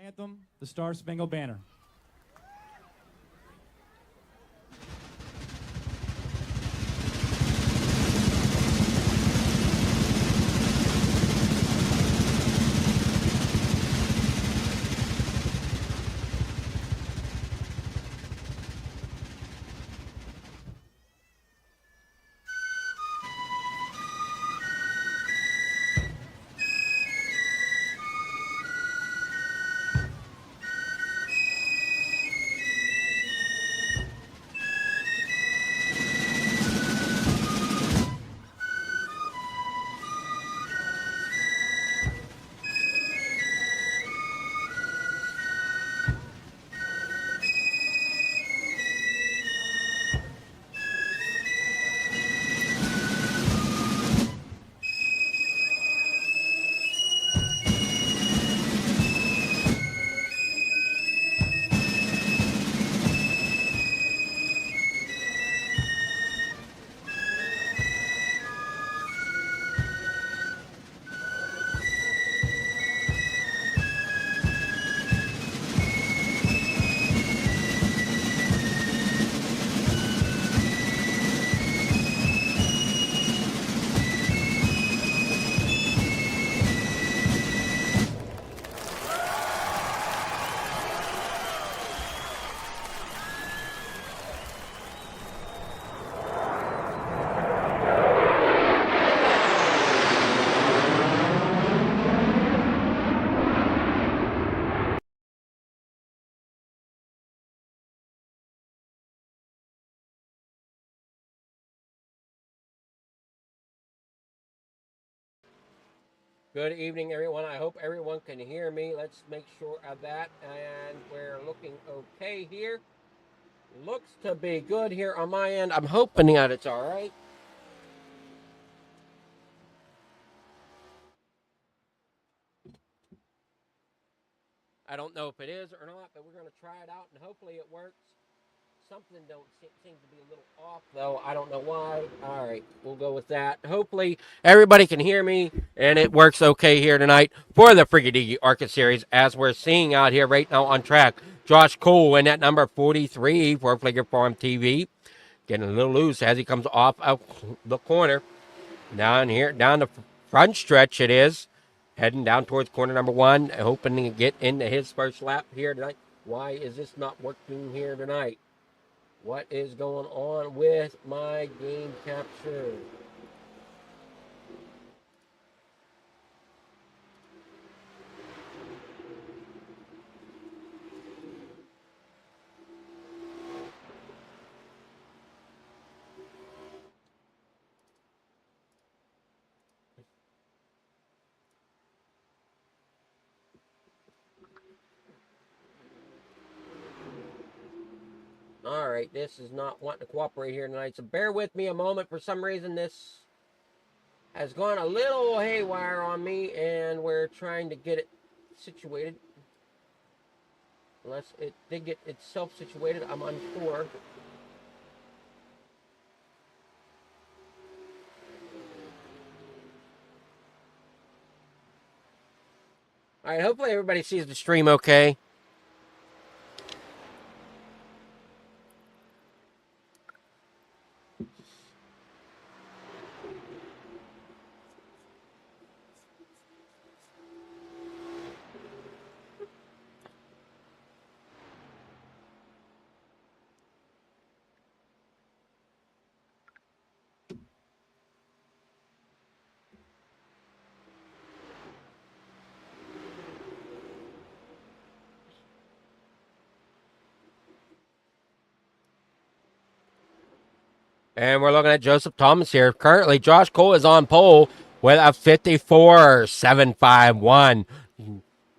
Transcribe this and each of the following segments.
Anthem, the Star Spangled Banner. Good evening, everyone. I hope everyone can hear me. Let's make sure of that. And we're looking okay here. Looks to be good here on my end. I'm hoping that it's all right. I don't know if it is or not, but we're going to try it out, and hopefully it works. Something don't seem to be a little off, though. I don't know why. All right, we'll go with that. Hopefully everybody can hear me, and it works okay here tonight for the Friggy Diggy Arca series, as we're seeing out here right now on track. Josh Cole in at number 43 for Flicker Farm TV. Getting a little loose as he comes off of the corner. Down here, down the front stretch it is. Heading down towards corner number one, hoping to get into his first lap here tonight. Why is this not working here tonight? What is going on with my game capture? All right, this is not wanting to cooperate here tonight, so bear with me a moment. For some reason, this has gone a little haywire on me, and we're trying to get it situated. Unless it did get itself situated, I'm unsure. All right, hopefully everybody sees the stream okay. And we're looking at Joseph Thomas here. Currently, Josh Cole is on pole with a 54.751.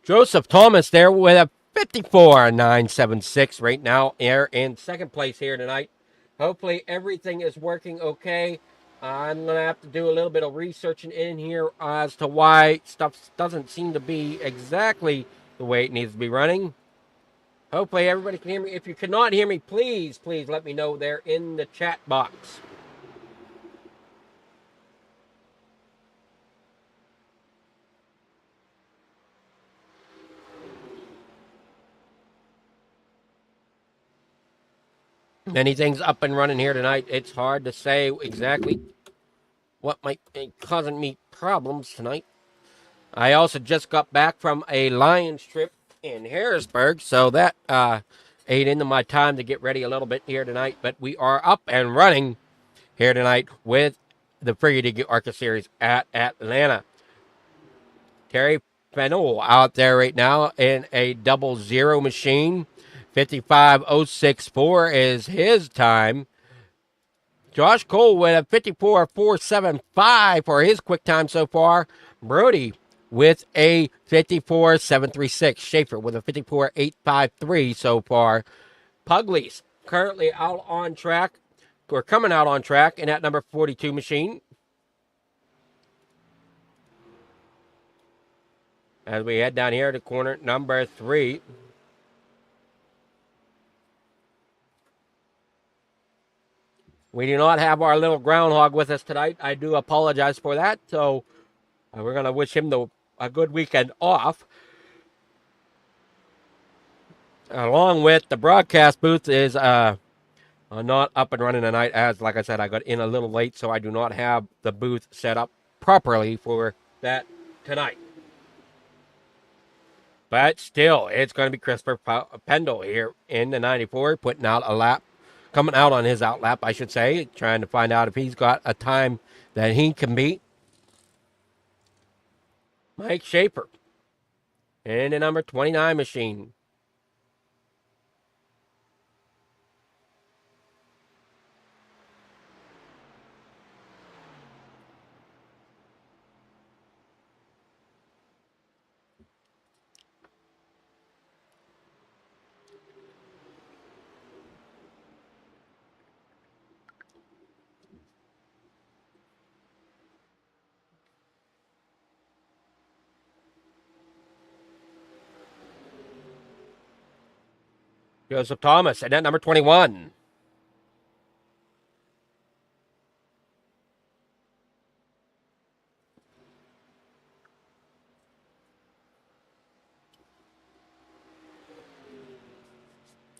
Joseph Thomas there with a 54.976 right now here in second place here tonight. Hopefully everything is working okay. I'm going to have to do a little bit of researching in here as to why stuff doesn't seem to be exactly the way it needs to be running. Hopefully everybody can hear me. If you cannot hear me, please let me know there in the chat box. Many things up and running here tonight. It's hard to say exactly what might be causing me problems tonight. I also just got back from a Lions trip in Harrisburg, so that ate into my time to get ready a little bit here tonight. But we are up and running here tonight with the Friggy Diggy Arca Series at Atlanta. Terry Fennell out there right now in a 00 machine. 55.064 is his time. Josh Cole with a 54.475 for his quick time so far. Brody with a 54.736. Schaefer with a 54.853 so far. Pugley's currently out on track. We're coming out on track in that number 42 machine. As we head down here to corner number 3. We do not have our little groundhog with us tonight. I do apologize for that. So we're going to wish him a good weekend off. Along with the broadcast booth is not up and running tonight. As, like I said, I got in a little late, so I do not have the booth set up properly for that tonight. But still, it's going to be Christopher Pendle here in the 94, putting out a lap. Coming out on his out lap, I should say, trying to find out if he's got a time that he can beat. Mike Schaefer in the number 29 machine. Joseph Thomas and that number 21.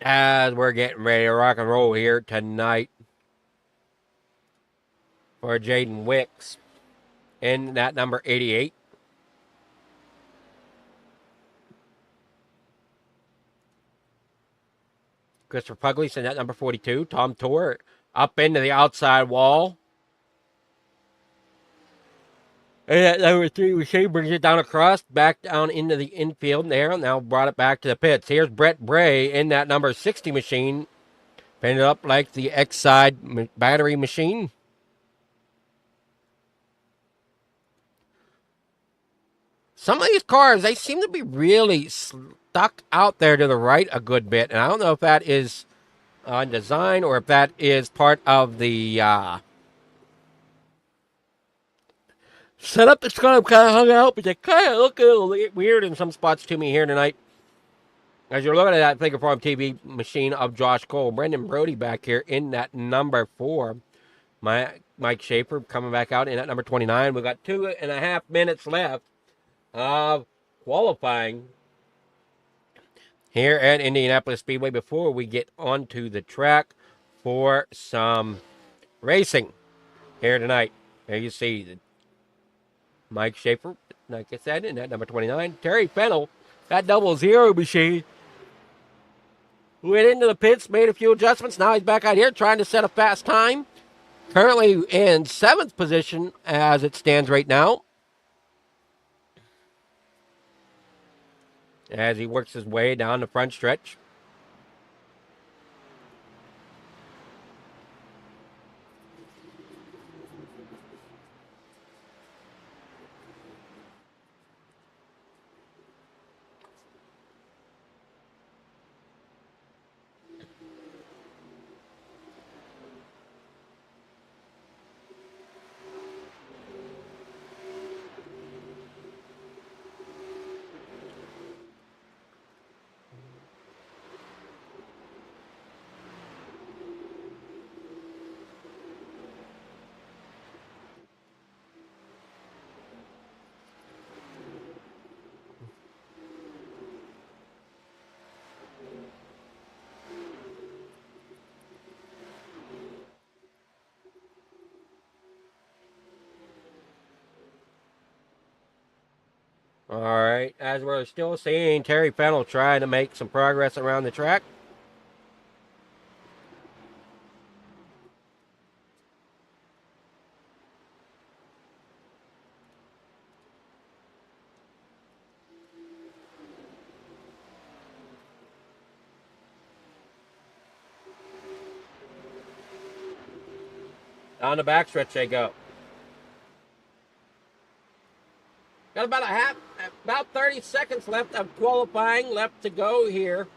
As we're getting ready to rock and roll here tonight for Jaden Wicks in that number 88. Christopher Pugley in that number 42. Tom Tor up into the outside wall. And that number 3 machine brings it down across, back down into the infield there. Now brought it back to the pits. Here's Brett Bray in that number 60 machine. Painted up like the X-side battery machine. Some of these cars, they seem to be really stuck out there to the right a good bit. And I don't know if that is design or if that is part of the setup that's kind of hung out. But they kind of look a little weird in some spots to me here tonight. As you're looking at that Figure Farm TV machine of Josh Cole, Brendan Brody back here in that number 4. Mike Schaefer coming back out in that number 29. We've got 2.5 minutes left of qualifying here at Indianapolis Speedway before we get onto the track for some racing here tonight. There you see Mike Schaefer, like I said, in that number 29. Terry Fennell, that 00 machine. Went into the pits, made a few adjustments. Now he's back out here trying to set a fast time. Currently in 7th position as it stands right now. As he works his way down the front stretch. All right, as we're still seeing Terry Fennell trying to make some progress around the track. On the backstretch they go. Got about 30 seconds left of qualifying left to go here.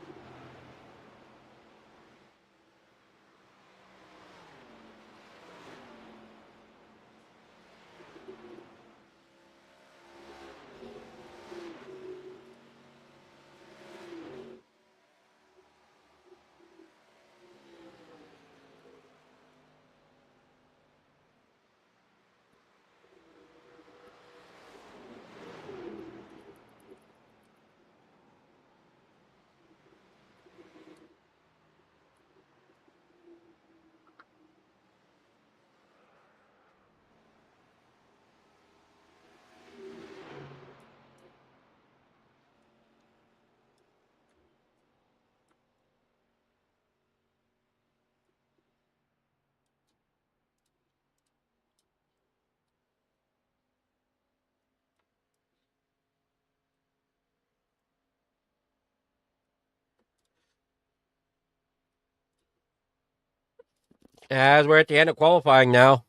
As we're at the end of qualifying now.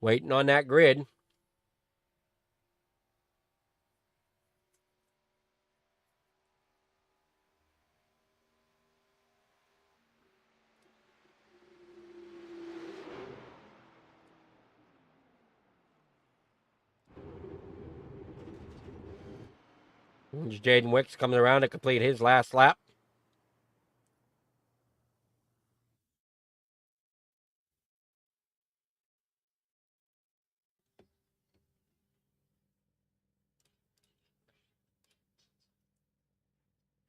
Waiting on that grid. Jaden Wicks coming around to complete his last lap.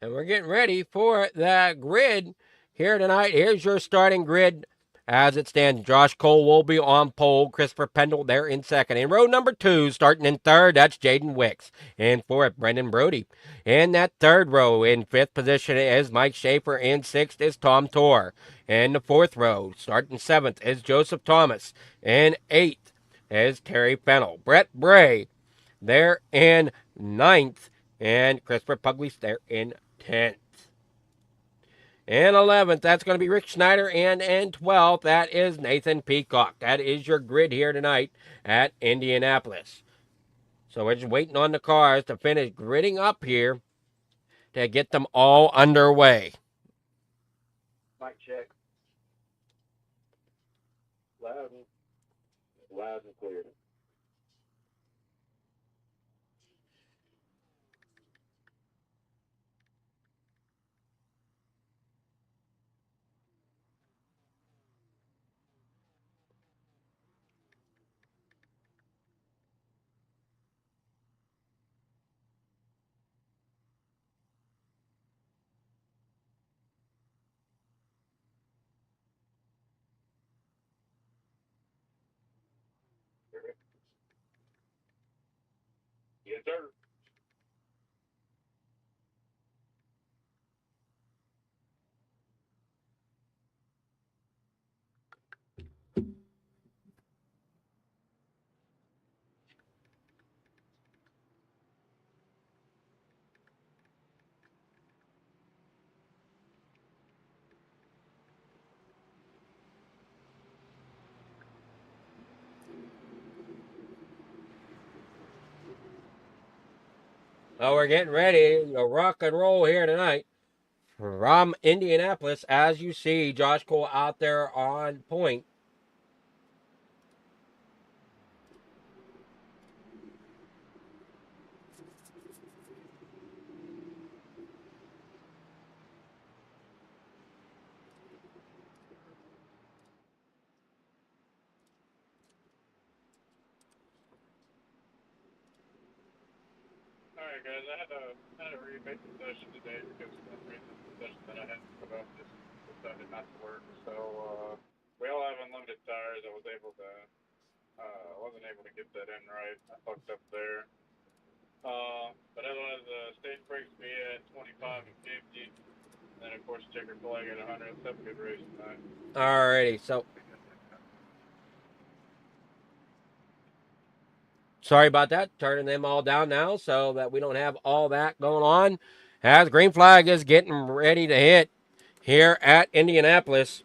And we're getting ready for the grid here tonight. Here's your starting grid as it stands. Josh Cole will be on pole. Christopher Pendle there in second. In row number 2, starting in third, that's Jaden Wicks. In fourth, Brendan Brody. In that third row, in fifth position is Mike Schaefer. In sixth is Tom Tor. In the fourth row, starting seventh, is Joseph Thomas. In eighth is Terry Fennell. Brett Bray there in ninth. And Christopher Pugley's there in 10th. And 11th, that's going to be Rick Schneider. And in 12th, that is Nathan Peacock. That is your grid here tonight at Indianapolis. So we're just waiting on the cars to finish gridding up here to get them all underway. Mic check. Loud and clear. Yes, sir. Well, we're getting ready to rock and roll here tonight from Indianapolis. As you see, Josh Cole out there on point. All Alright guys, I had a remake session today because for some reason the session that I had to put up just decided not to work. So we all have unlimited tires. I was able to wasn't able to get that in right. I fucked up there. But otherwise stage brakes be at 25 and 50. And then of course checker flag at 100. Let's have a good race tonight. Alrighty, so sorry about that. Turning them all down now so that we don't have all that going on. As green flag is getting ready to hit here at Indianapolis.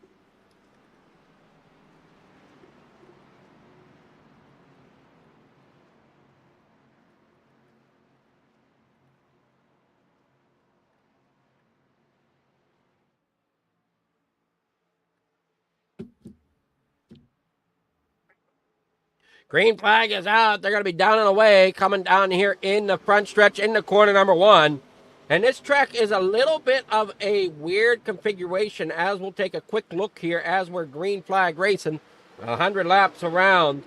Green flag is out. They're going to be down and away, coming down here in the front stretch in the corner number one. And this track is a little bit of a weird configuration, as we'll take a quick look here as we're green flag racing 100 laps around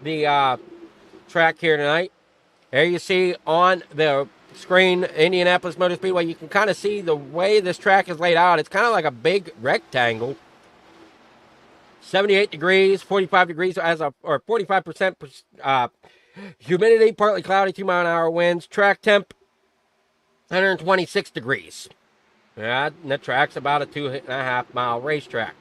the track here tonight. There you see on the screen Indianapolis Motor Speedway. You can kind of see the way this track is laid out. It's kind of like a big rectangle. 78 degrees, 45 degrees or 45% humidity, partly cloudy, 2-mile-an-hour winds. Track temp, 126 degrees. Yeah, and the track's about a 2.5-mile racetrack.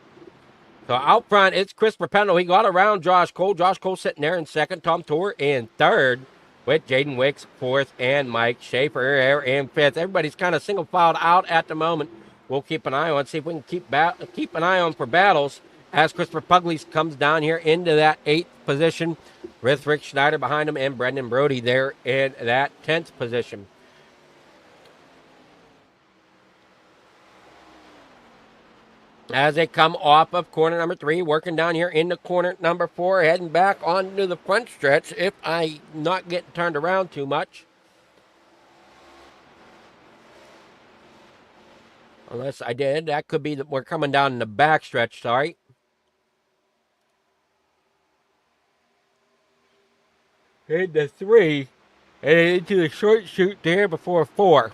So out front, it's Christopher Pendle. He got around Josh Cole. Josh Cole sitting there in second. Tom Tour in third, with Jaden Wicks fourth and Mike Schaefer there in fifth. Everybody's kind of single filed out at the moment. We'll keep an eye on, see if we can keep an eye on for battles as Christopher Pugliese comes down here into that 8th position with Rick Schneider behind him and Brendan Brody there in that 10th position. As they come off of corner number 3, working down here into corner number 4, heading back onto the front stretch if I not getting turned around too much. Unless I did. That could be that we're coming down in the back stretch, sorry. Into 3, and into the short chute there before 4.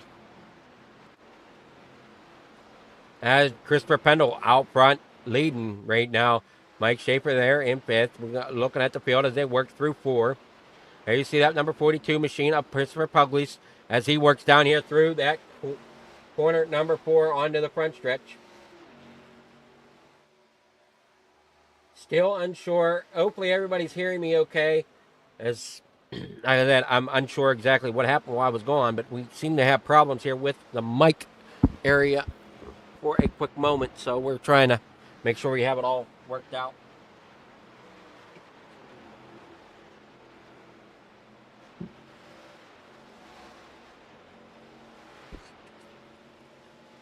As Christopher Pendle out front leading right now. Mike Schaefer there in 5th. We're looking at the field as they work through 4. There you see that number 42 machine of Christopher Pugliese as he works down here through that corner number 4 onto the front stretch. Still unsure. Hopefully everybody's hearing me okay. As I said, I'm unsure exactly what happened while I was gone, but we seem to have problems here with the mic area for a quick moment, so we're trying to make sure we have it all worked out.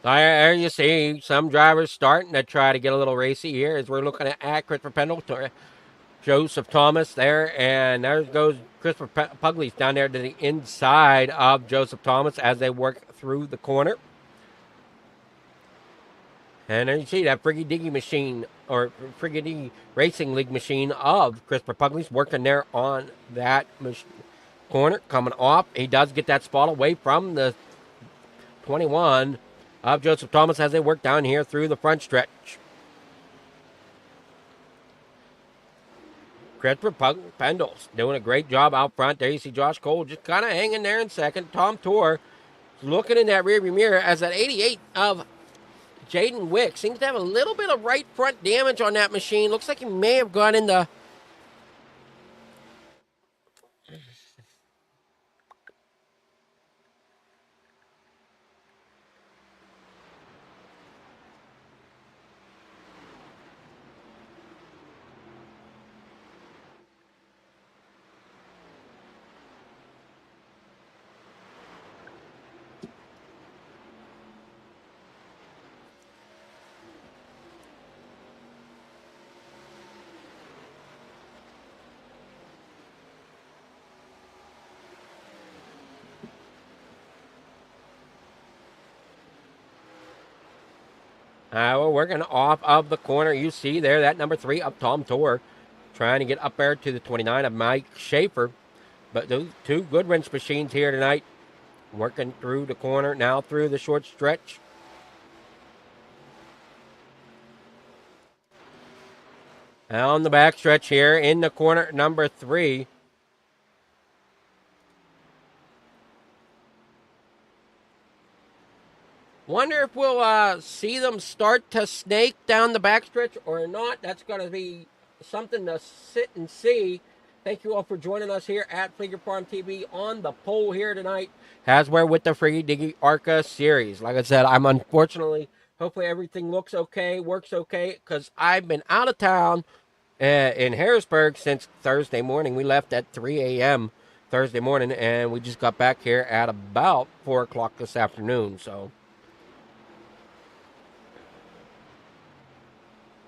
There you see some drivers starting to try to get a little racy here as we're looking at Christopher Pendle, Joseph Thomas there, and there goes Christopher Pugliese down there to the inside of Joseph Thomas as they work through the corner. And there you see that Friggy Diggy machine, or Friggy Diggy Racing League machine of Christopher Pugliese working there on that corner, coming off. He does get that spot away from the 21 of Joseph Thomas as they work down here through the front stretch. Christopher Pendle's doing a great job out front. There you see Josh Cole just kind of hanging there in second. Tom Tour looking in that rearview mirror as that 88 of Jaden Wicks seems to have a little bit of right front damage on that machine. Looks like he may have gone into... we're working off of the corner. You see there that number 3 of Tom Tour trying to get up there to the 29 of Mike Schaefer. But those two good wrench machines here tonight Working through the corner, now through the short stretch. On the back stretch here in the corner number 3. Wonder if we'll see them start to snake down the backstretch or not. That's going to be something to sit and see. Thank you all for joining us here at Figure Farm TV on the pole here tonight, as we're with the Friggy Diggy Arca series. Like I said, I'm unfortunately, hopefully everything looks okay, works okay, because I've been out of town in Harrisburg since Thursday morning. We left at 3 a.m. Thursday morning, and we just got back here at about 4 o'clock this afternoon, so...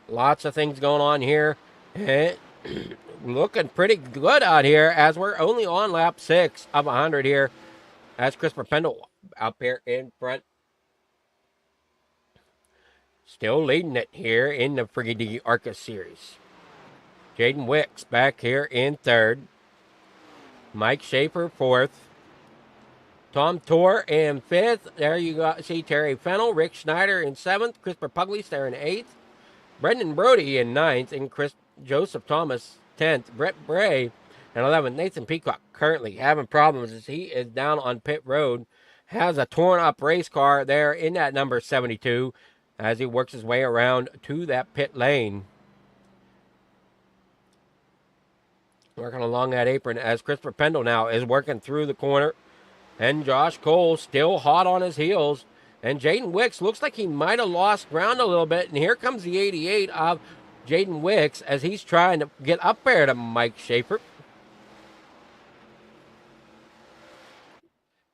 Lots of things going on here. Looking pretty good out here as we're only on lap 6 of 100 here. That's Christopher Pendle up here in front. Still leading it here in the Friggy Diggy Arca series. Jaden Wicks back here in 3rd. Mike Schaefer 4th. Tom Tor in 5th. There you go. See Terry Fennell, Rick Schneider in 7th. Christopher Pugliese there in 8th. Brendan Brody in 9th, and Joseph Thomas 10th. Brett Bray in 11th. Nathan Peacock currently having problems as he is down on pit road. Has a torn up race car there in that number 72 as he works his way around to that pit lane. Working along that apron as Christopher Pendle now is working through the corner. And Josh Cole still hot on his heels. And Jaden Wicks looks like he might have lost ground a little bit. And here comes the 88 of Jaden Wicks as he's trying to get up there to Mike Schaefer.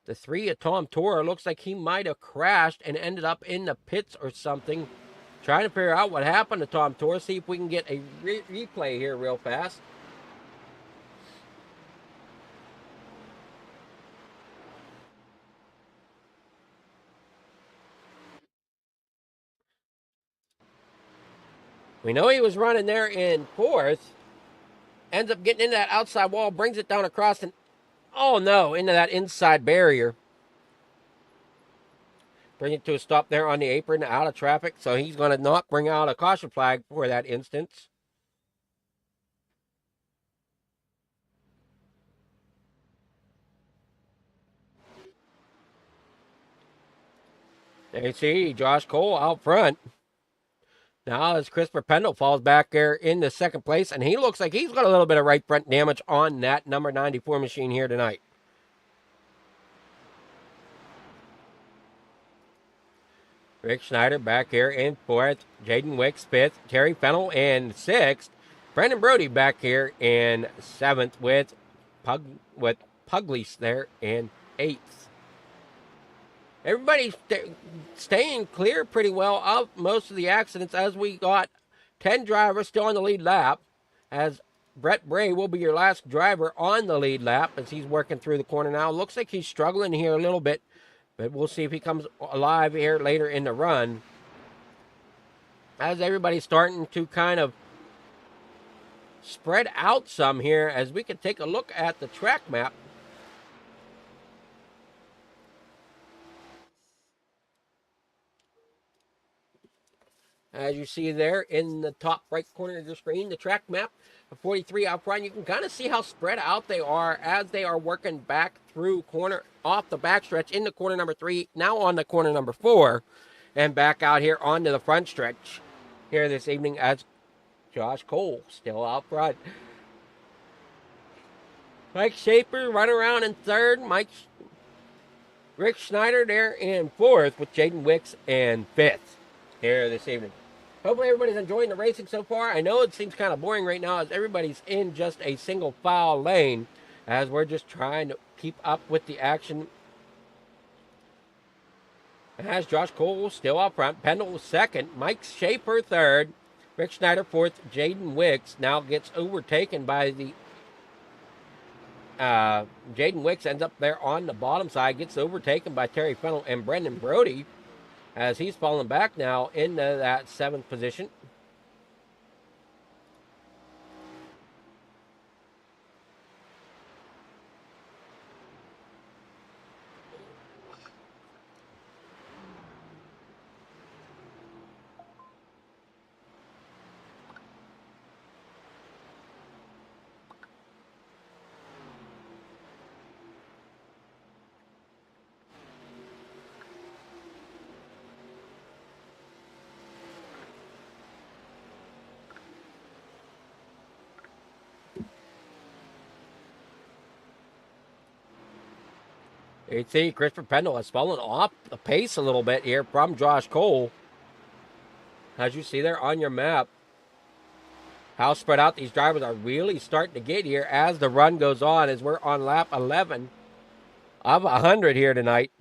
The 3 of Tom Tor looks like he might have crashed and ended up in the pits or something. Trying to figure out what happened to Tom Tor. See if we can get a replay here real fast. We know he was running there in 4th. Ends up getting into that outside wall, brings it down across, and oh no, into that inside barrier. Bring it to a stop there on the apron, out of traffic. So he's going to not bring out a caution flag for that instance. There you see Josh Cole out front. Now as Christopher Pendle falls back there in the 2nd place, and he looks like he's got a little bit of right front damage on that number 94 machine here tonight. Rick Schneider back here in 4th. Jaden Wicks 5th. Terry Fennell in 6th. Brendan Brody back here in 7th with Pugliese there in 8th. Everybody's staying clear pretty well of most of the accidents as we got 10 drivers still on the lead lap, as Brett Bray will be your last driver on the lead lap as he's working through the corner now. Looks like he's struggling here a little bit, but we'll see if he comes alive here later in the run. As everybody's starting to kind of spread out some here, as we can take a look at the track map. As you see there in the top right corner of the screen, the track map of 43 out front, you can kind of see how spread out they are as they are working back through corner off the backstretch into corner number 3, now on the corner number 4, and back out here onto the front stretch here this evening as Josh Cole still out front. Mike Schaefer running around in 3rd. Rick Schneider there in 4th with Jaden Wicks in 5th here this evening. Hopefully everybody's enjoying the racing so far. I know it seems kind of boring right now as everybody's in just a single file lane as we're just trying to keep up with the action. As Josh Cole still up front, Pendle 2nd, Mike Schaefer 3rd, Rick Schneider 4th, Jaden Wicks now gets overtaken by the Jaden Wicks ends up there on the bottom side, gets overtaken by Terry Fennell and Brendan Brody as he's falling back now into that 7th position. You see, Christopher Pendle has fallen off the pace a little bit here from Josh Cole. As you see there on your map, how spread out these drivers are really starting to get here as the run goes on, as we're on lap 11 of 100 here tonight.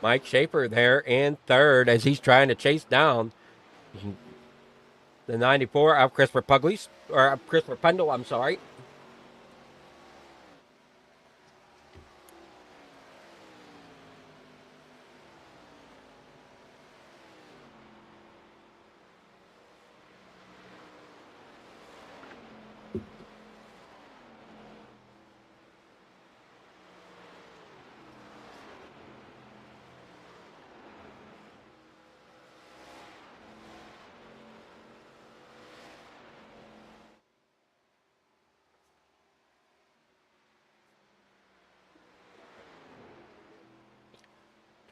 Mike Schaefer there in third as he's trying to chase down the 94 of Christopher Pugley's, or Christopher Pendle, I'm sorry.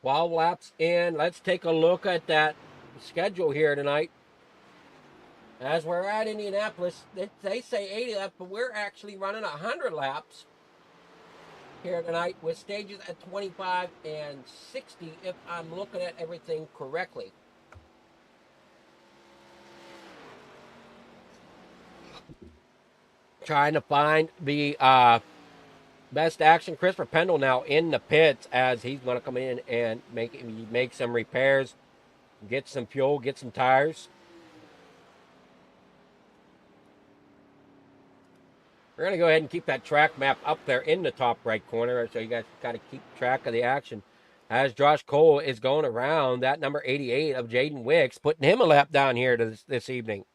While laps in, let's take a look at that schedule here tonight. As we're at Indianapolis, they say 80 laps, but we're actually running 100 laps here tonight with stages at 25 and 60 if I'm looking at everything correctly. Trying to find the best action. Christopher Pendle now in the pits as he's going to come in and make some repairs, get some fuel, get some tires. We're going to go ahead and keep that track map up there in the top right corner so you guys got to keep track of the action. As Josh Cole is going around that number 88 of Jaden Wicks, putting him a lap down here this evening.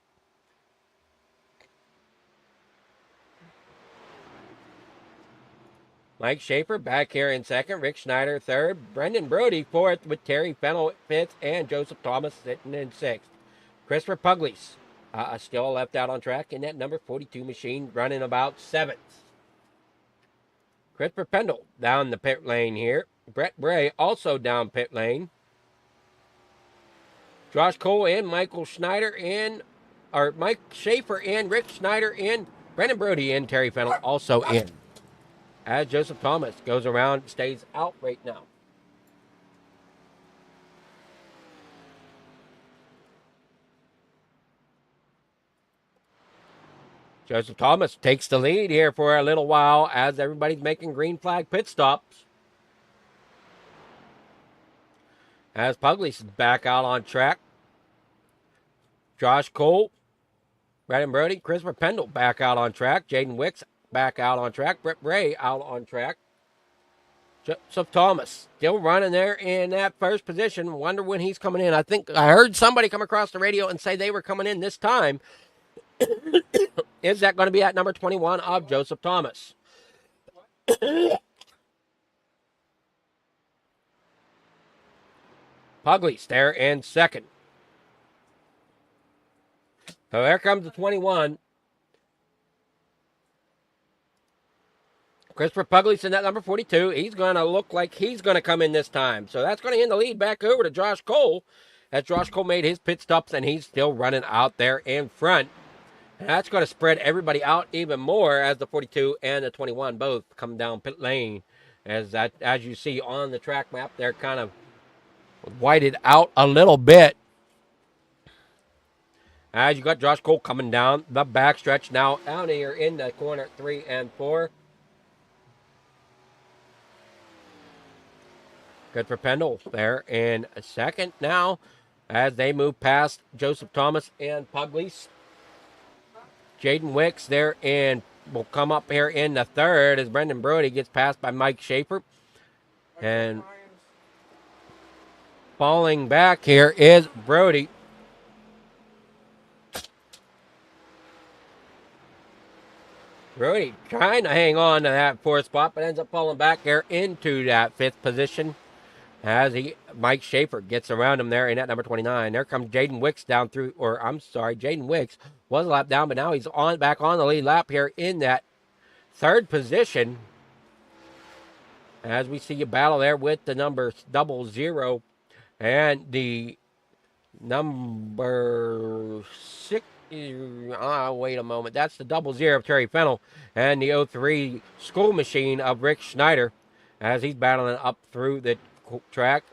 Mike Schaefer back here in second. Rick Schneider third. Brendan Brody fourth with Terry Fennell fifth. And Joseph Thomas sitting in sixth. Christopher Pugley's still left out on track in that number 42 machine, running about seventh. Christopher Pendle down the pit lane here. Brett Bray also down pit lane. Josh Cole and Michael Schneider in, or Mike Schaefer and Rick Schneider in. Brendan Brody and Terry Fennell also in. As Joseph Thomas goes around, stays out right now. Joseph Thomas takes the lead here for a little while as everybody's making green flag pit stops. As Pugley's back out on track. Josh Cole, Brandon Brody, Christopher Pendle back out on track. Jaden Wicks back out on track. Brett Bray out on track. Joseph Thomas still running there in that first position. Wonder when he's coming in. I think I heard somebody come across the radio and say they were coming in this time. Is that going to be at number 21 of Joseph Thomas? Pugley's there in second. So there comes the 21. Christopher Pugley's in that number 42. He's going to look like he's going to come in this time. So that's going to hand the lead back over to Josh Cole. As Josh Cole made his pit stops and he's still running out there in front. And that's going to spread everybody out even more as the 42 and the 21 both come down pit lane. As you see on the track map, they're kind of whited out a little bit. As you got Josh Cole coming down the backstretch now out here in the corner 3 and 4. Good for Pendle there in a second now as they move past Joseph Thomas and Pugley's. Jaden Wicks there and will come up here in the third as Brendan Brody gets passed by Mike Schaefer. And falling back here is Brody. Brody trying to hang on to that fourth spot, but ends up falling back here into that fifth position. As Mike Schaefer gets around him there in at number 29. There comes Jaden Wicks down through, Jaden Wicks was a lap down, but now he's back on the lead lap here in that third position. As we see a battle there with the number 00 and the number 6. Wait a moment. That's the 00 of Terry Fennel and the 03 School Machine of Rick Schneider as he's battling up through the track.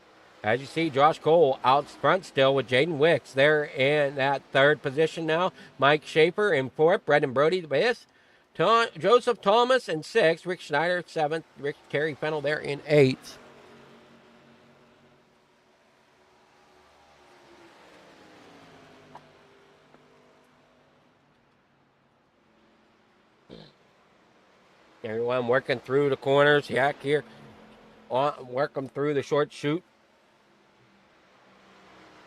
As you see, Josh Cole out front still with Jaden Wicks there in that third position now. Mike Schaefer in fourth. Brendan Brody the fifth. Joseph Thomas in sixth. Rick Schneider seventh. Terry Fennel there in eighth. Everyone working through the corners. Yak here. Working through the short chute.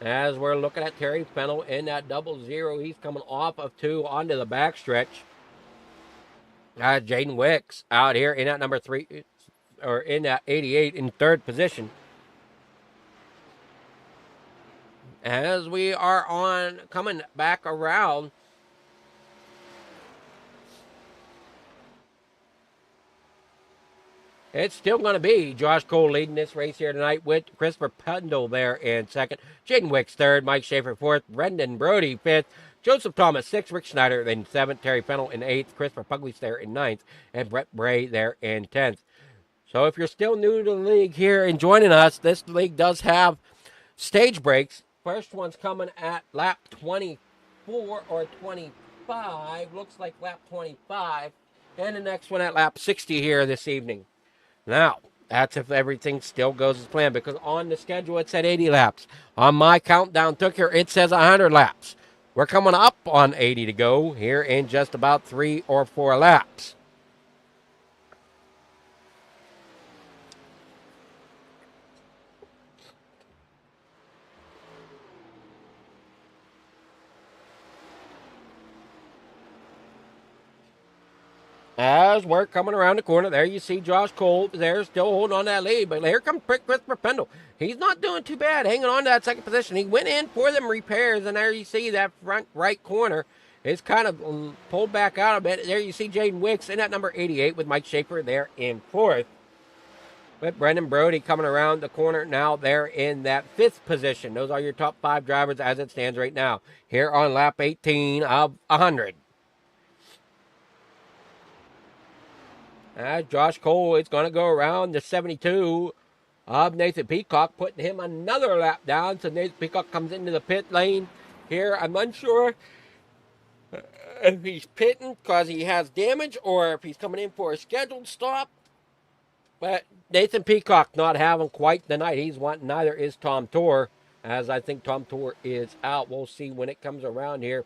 As we're looking at Terry Fennel in that 00, he's coming off of 2 onto the backstretch. Jaden Wicks out here in that number 3, or in that 88 in third position. As we are on coming back around, it's still going to be Josh Cole leading this race here tonight with Christopher Pendle there in second. Jaden Wicks third. Mike Schaefer fourth. Brendan Brody fifth. Joseph Thomas sixth. Rick Schneider in seventh. Terry Fennel in eighth. Christopher Pugley's there in ninth. And Brett Bray there in 10th. So if you're still new to the league here and joining us, this league does have stage breaks. First one's coming at lap 24 or 25. Looks like lap 25. And the next one at lap 60 here this evening. Now, that's if everything still goes as planned, because on the schedule it said 80 laps. On my countdown ticker, it says 100 laps. We're coming up on 80 to go here in just about 3 or 4 laps. As we're coming around the corner, there you see Josh Cole there still holding on to that lead. But here comes Christopher Pendle. He's not doing too bad, hanging on to that second position. He went in for them repairs, and there you see that front right corner is kind of pulled back out a bit. There you see Jaden Wicks in that number 88 with Mike Schaefer there in fourth. With Brendan Brody coming around the corner now there in that fifth position. Those are your top 5 drivers as it stands right now here on lap 18 of 100. As Josh Cole is going to go around the 72 of Nathan Peacock, putting him another lap down. So Nathan Peacock comes into the pit lane here. I'm unsure if he's pitting because he has damage or if he's coming in for a scheduled stop. But Nathan Peacock not having quite the night he's wanting. Neither is Tom Tor, as I think Tom Tor is out. We'll see when it comes around here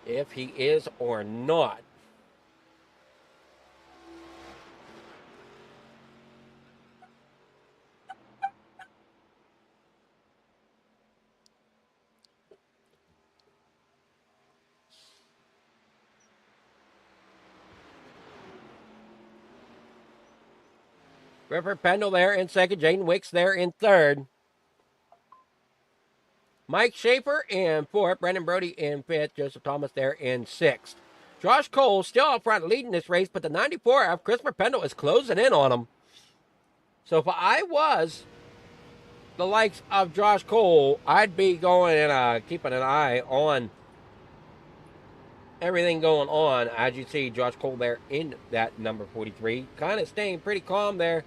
if he is or not. Christopher Pendle there in second. Jaden Wicks there in third. Mike Schaefer in fourth. Brendan Brody in fifth. Joseph Thomas there in sixth. Josh Cole still out front leading this race, but the 94 of Christopher Pendle is closing in on him. So if I was the likes of Josh Cole, I'd be going and keeping an eye on everything going on. As you see, Josh Cole there in that number 43, kind of staying pretty calm there.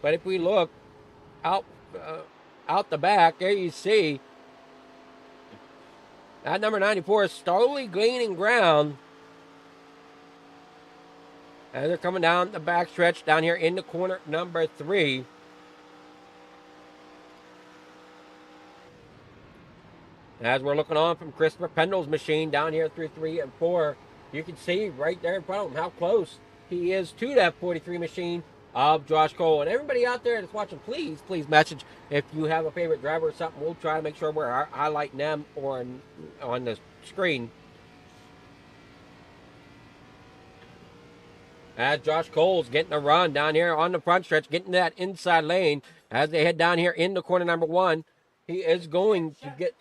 But if we look out the back, there you see that number 94 is slowly gaining ground as they're coming down the back stretch down here in the corner number 3. As we're looking on from Christopher Pendle's machine down here through 3 and 4, you can see right there in front of him how close he is to that 43 machine of Josh Cole. And everybody out there that's watching, please message if you have a favorite driver or something. We'll try to make sure we're highlighting them on the screen. As Josh Cole's getting a run down here on the front stretch, getting that inside lane as they head down here in the corner number 1. He is going to get...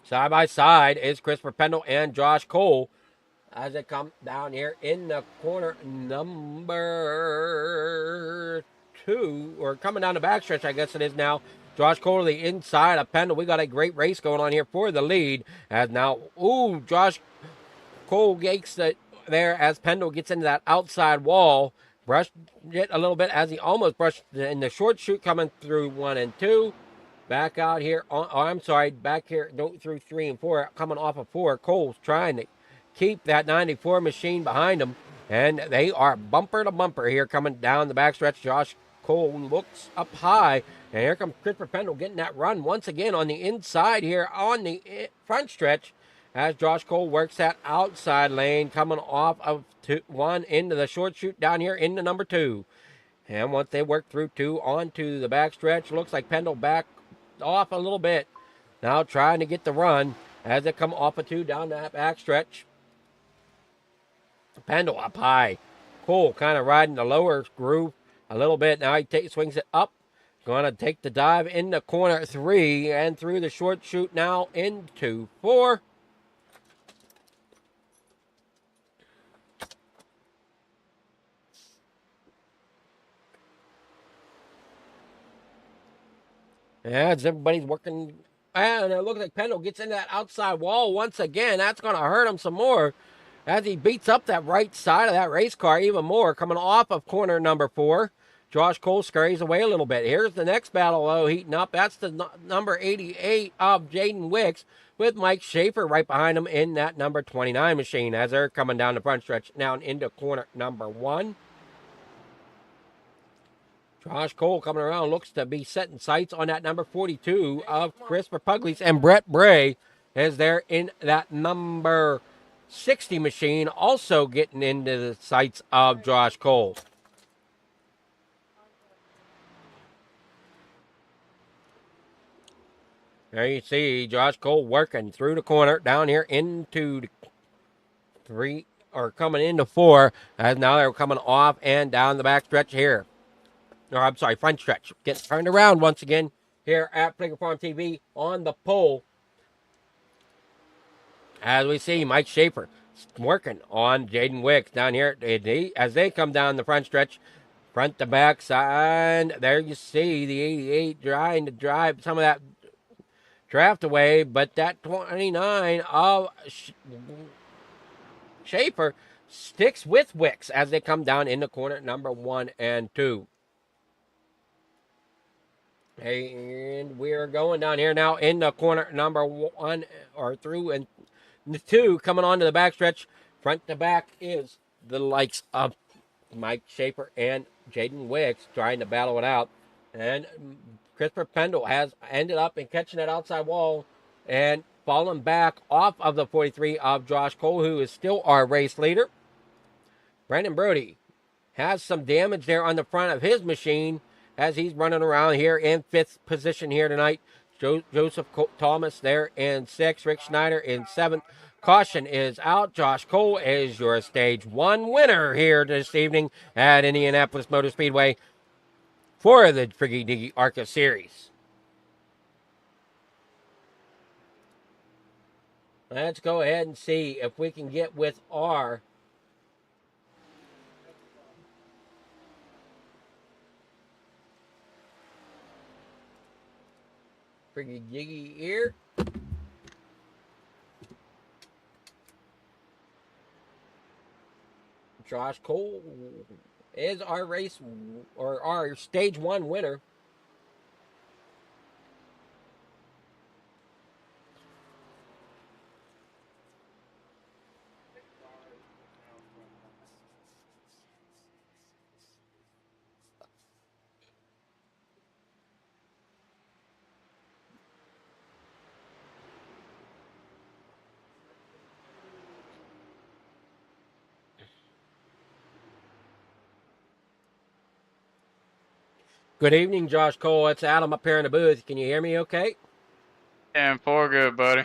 Side by side is Christopher Pendle and Josh Cole as they come down here in the corner number 2, or coming down the backstretch, I guess it is now. Josh Cole to the inside of Pendle. We got a great race going on here for the lead. As now, Josh Cole gets there as Pendle gets into that outside wall. Brushed it a little bit as he almost brushed in the short chute coming through 1 and 2. Back out here, back here through 3 and 4, coming off of 4. Cole's trying to keep that 94 machine behind them, and they are bumper to bumper here coming down the backstretch. Josh Cole looks up high, and here comes Christopher Pendle getting that run once again on the inside here on the front stretch as Josh Cole works that outside lane coming off of 1 into the short chute down here into number 2. And once they work through 2 onto the backstretch, looks like Pendle back off a little bit. Now trying to get the run as they come off of 2 down that backstretch. Pendle up high. Cole kind of riding the lower groove a little bit. Now he swings it up. Going to take the dive into corner 3 and through the short chute now into 4. As everybody's working, and it looks like Pendle gets into that outside wall once again. That's going to hurt him some more as he beats up that right side of that race car even more, coming off of corner number 4. Josh Cole scurries away a little bit. Here's the next battle, though, heating up. That's the number 88 of Jaden Wicks with Mike Schaefer right behind him in that number 29 machine as they're coming down the front stretch down into corner number 1. Josh Cole coming around looks to be setting sights on that number 42 of Christopher Pugliese, and Brett Bray is there in that number 60 machine, also getting into the sights of Josh Cole. There you see Josh Cole working through the corner down here into the 3, or coming into 4, as now they're coming off and down the back stretch here. Or I'm sorry, front stretch. Getting turned around once again here at Friggy Farm TV on the pole. As we see Mike Schaefer working on Jaden Wicks down here as they come down the front stretch, front to back side. There you see the 88 trying to drive some of that draft away, but that 29 of Schaefer sticks with Wicks as they come down in the corner number 1 and 2. And we're going down here now in the corner number 1 or through and 2, coming onto the backstretch. Front to back is the likes of Mike Schaefer and Jaden Wicks trying to battle it out. And Christopher Pendle has ended up in catching that outside wall and fallen back off of the 43 of Josh Cole, who is still our race leader. Brandon Brody has some damage there on the front of his machine as he's running around here in 5th position here tonight. Joseph Thomas there in 6th. Rick Schneider in 7th. Caution is out. Josh Cole is your Stage 1 winner here this evening at Indianapolis Motor Speedway for the Friggy Diggy Arca Series. Let's go ahead and see if we can get with our Friggy Diggy here. Josh Cole is our race, or our Stage 1 winner. Good evening, Josh Cole. It's Adam up here in the booth. Can you hear me okay? Yeah, I'm for good, buddy.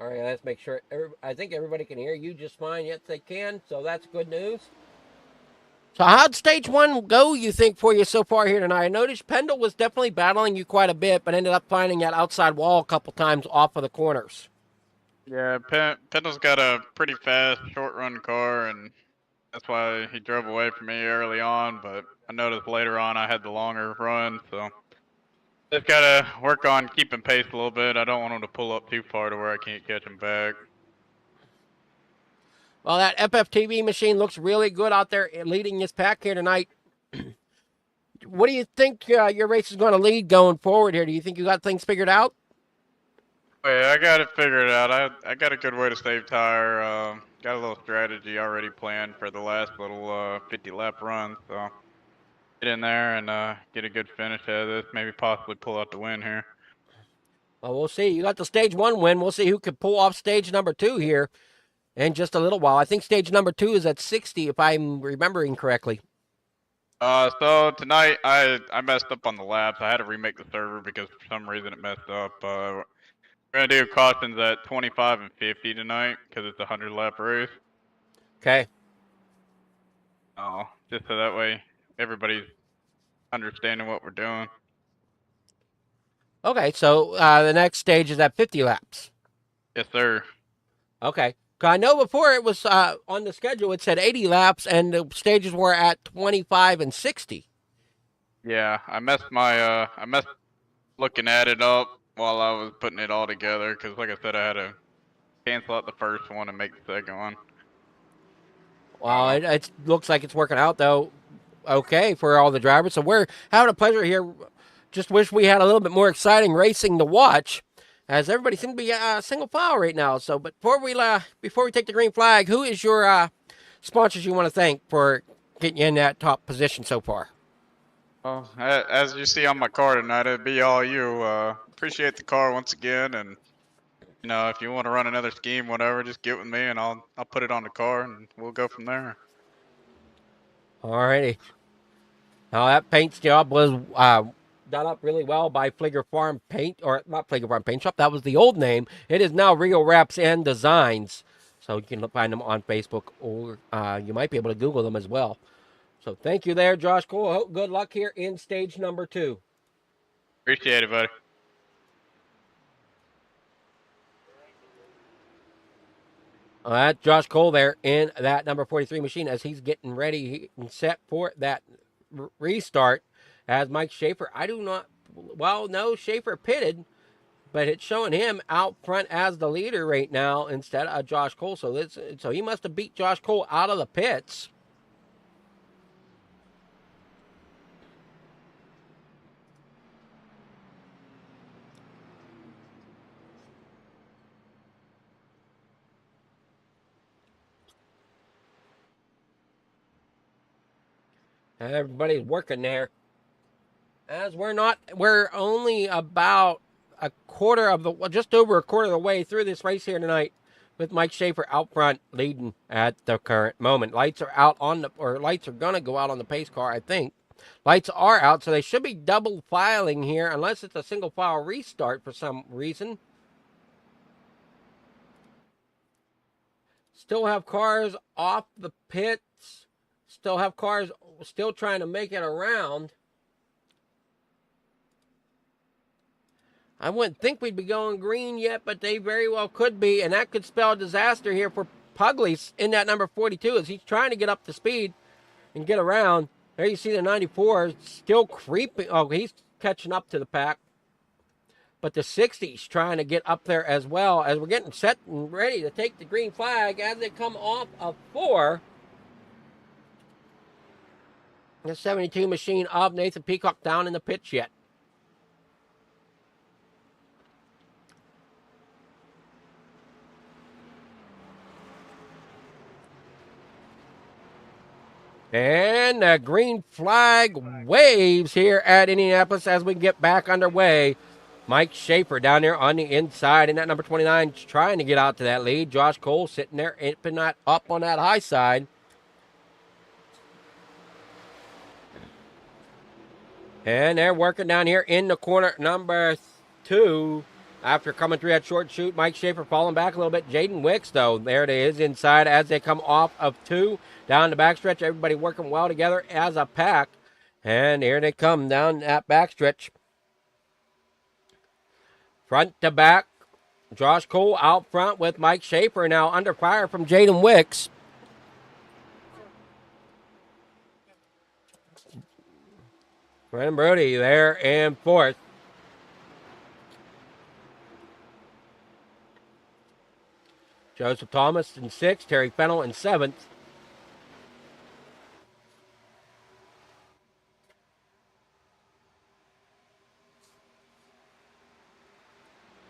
All right, let's make sure. I think everybody can hear you just fine. Yes, they can, so that's good news. So how'd stage one go, you think, for you so far here tonight? I noticed Pendle was definitely battling you quite a bit, but ended up finding that outside wall a couple times off of the corners. Yeah, Pendle's got a pretty fast short run car, and that's why he drove away from me early on. But I noticed later on I had the longer run, so just gotta work on keeping pace a little bit. I don't want him to pull up too far to where I can't catch him back. Well, that FFTV machine looks really good out there leading this pack here tonight. What do you think your race is going to lead going forward here? Do you think you got things figured out? Oh, yeah, I got it figured out. I got a good way to save tire. Got a little strategy already planned for the last little 50 lap run. So get in there and get a good finish out of this. Maybe possibly pull out the win here. Well, we'll see. You got the stage one win. We'll see who can pull off stage number two here in just a little while. I think stage number two is at 60, if I'm remembering correctly. So tonight I messed up on the laps. I had to remake the server because for some reason it messed up. We're gonna do cautions at 25 and 50 tonight because it's a 100 lap race. Okay. Oh, just so that way everybody's understanding what we're doing. Okay, so the next stage is at 50 laps. Yes, sir. Okay. 'Cause I know before it was on the schedule, it said 80 laps, and the stages were at 25 and 60. Yeah, I messed looking at it up while I was putting it all together because, like I said, I had to cancel out the first one and make the second one. Well, it looks like it's working out, though, okay, for all the drivers. So we're having a pleasure here. Just wish we had a little bit more exciting racing to watch, as everybody seems to be single file right now. So, but before we take the green flag, who is your sponsors you want to thank for getting you in that top position so far? Well, as you see on my car tonight, it'd be all you. Appreciate the car once again, and you know, if you want to run another scheme, whatever, just get with me, and I'll put it on the car, and we'll go from there. Alrighty. Now that paint job was done up really well by Fligger Farm Paint, or not Fligger Farm Paint Shop. That was the old name. It is now Rio Wraps and Designs. So you can find them on Facebook, or you might be able to Google them as well. So thank you there, Josh Cole. Good luck here in stage number two. Appreciate it, buddy. That's Josh Cole there in that number 43 machine as he's getting ready and set for that restart. As Mike Schaefer, Schaefer pitted, but it's showing him out front as the leader right now instead of Josh Cole. So he must have beat Josh Cole out of the pits. Everybody's working there. As we're only about just over a quarter of the way through this race here tonight, with Mike Schaefer out front leading at the current moment. Lights are gonna go out on the pace car, I think. Lights are out, so they should be double filing here, unless it's a single file restart for some reason. Still have cars off the pits. Still have cars still trying to make it around. I wouldn't think we'd be going green yet, but they very well could be, and that could spell disaster here for Pugly in that number 42 as he's trying to get up to speed and get around. There you see the 94 still creeping. Oh, he's catching up to the pack. But the 60's trying to get up there as well as we're getting set and ready to take the green flag as they come off of 4. The 72 machine of Nathan Peacock down in the pits yet. And the green flag waves here at Indianapolis as we get back underway. Mike Schaefer down there on the inside in that number 29 trying to get out to that lead. Josh Cole sitting there up on that high side. And they're working down here in the corner number 2. After coming through that short shoot, Mike Schaefer falling back a little bit. Jaden Wicks, though, there it is inside as they come off of 2 down the backstretch. Everybody working well together as a pack. And here they come down that backstretch. Front to back. Josh Cole out front with Mike Schaefer now under fire from Jaden Wicks. Brandon Brody there in 4th. Joseph Thomas in 6th. Terry Fennell in 7th.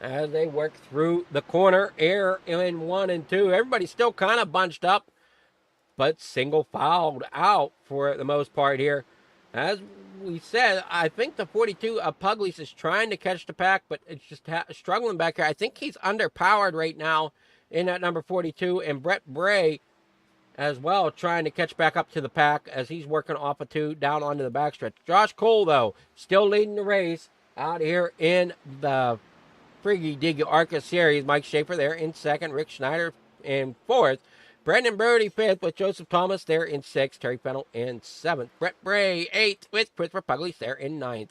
As they work through the corner, air in 1 and 2. Everybody's still kind of bunched up, but single filed out for the most part here. As we said, I think the 42 of Pugliese is trying to catch the pack, but it's just struggling back here. I think he's underpowered right now in that number 42, and Brett Bray as well trying to catch back up to the pack as he's working off of 2 down onto the backstretch. Josh Cole, though, still leading the race out here in the Friggy Diggy Arca series. Mike Schaefer there in 2nd. Rick Schneider in 4th. Brendan Brody 5th with Joseph Thomas there in 6th. Terry Fennell in 7th. Brett Bray 8th with Christopher Pugliese there in 9th.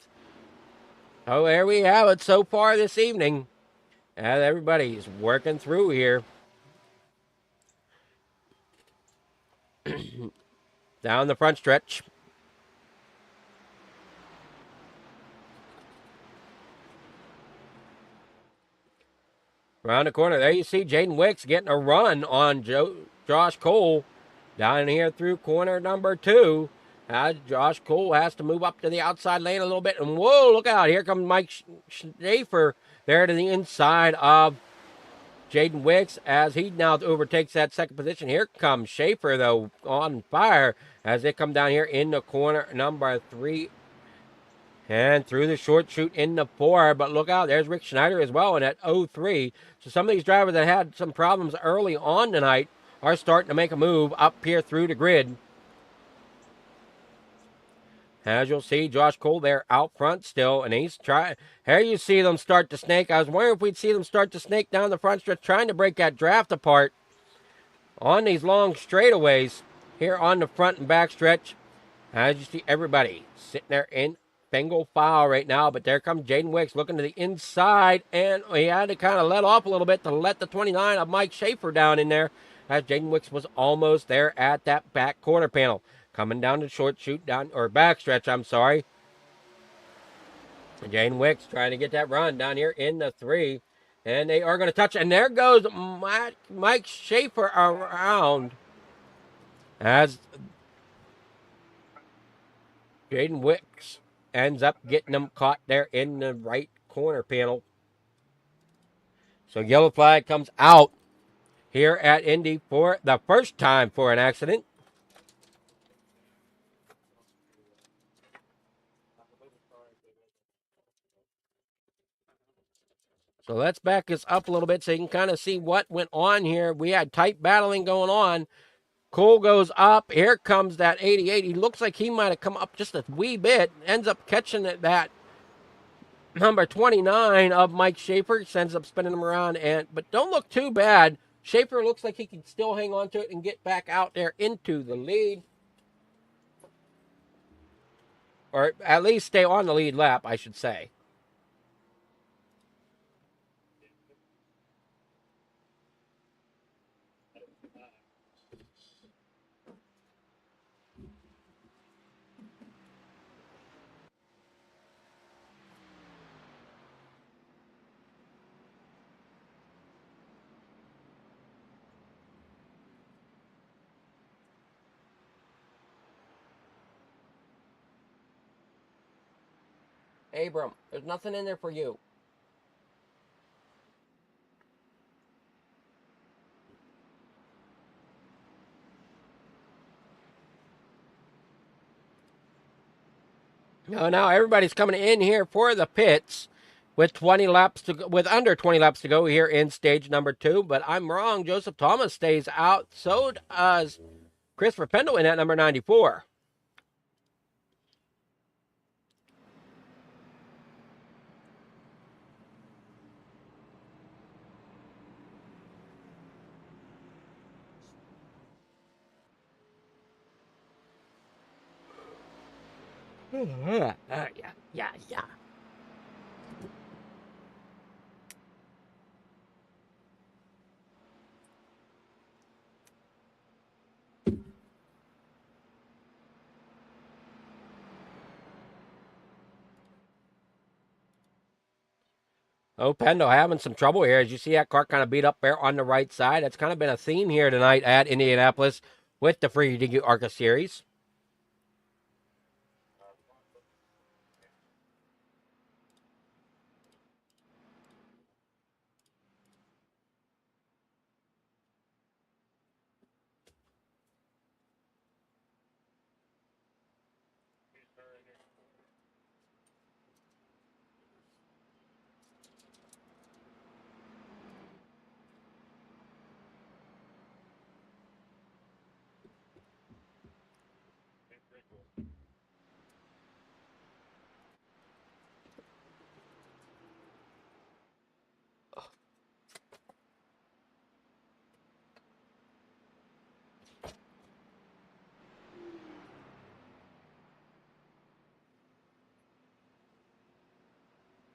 Oh, there we have it so far this evening. As everybody's working through here. Down the front stretch. Around the corner, there you see Jaden Wicks getting a run on Josh Cole down here through corner number 2. As Josh Cole has to move up to the outside lane a little bit. And whoa, look out. Here comes Mike Schaefer there to the inside of Jaden Wicks as he now overtakes that 2nd position. Here comes Schaefer, though, on fire as they come down here in the corner number 3. And through the short shoot in the 4. But look out, there's Rick Schneider as well in that 03. So some of these drivers that had some problems early on tonight are starting to make a move up here through the grid. As you'll see, Josh Cole there out front still, and he's trying. Here you see them start to snake. I was wondering if we'd see them start to snake down the front stretch, trying to break that draft apart on these long straightaways here on the front and back stretch. As you see everybody sitting there in single file right now, but there comes Jaden Wicks looking to the inside, and he had to kind of let off a little bit to let the 29 of Mike Schaefer down in there, as Jaden Wicks was almost there at that back quarter panel. Coming down the short shoot down, or back stretch, I'm sorry. Jaden Wicks trying to get that run down here in the 3, and they are going to touch, and there goes Mike Schaefer around as Jaden Wicks ends up getting them caught there in the right corner panel. So yellow flag comes out here at Indy for the first time for an accident. So let's back this up a little bit so you can kind of see what went on here. We had tight battling going on. Cole goes up. Here comes that 88. He looks like he might have come up just a wee bit. Ends up catching that number 29 of Mike Schaefer. Ends up spinning him around. But don't look too bad. Schaefer looks like he can still hang on to it and get back out there into the lead. Or at least stay on the lead lap, I should say. Abram, there's nothing in there for you. Now everybody's coming in here for the pits with 20 laps to go, with under 20 laps to go here in stage number 2. But I'm wrong. Joseph Thomas stays out. So does Christopher Pendleton at number 94. Yeah. Oh, Pendo having some trouble here. As you see that car kind of beat up there on the right side. That's kind of been a theme here tonight at Indianapolis with the Friggy Diggy Arca series.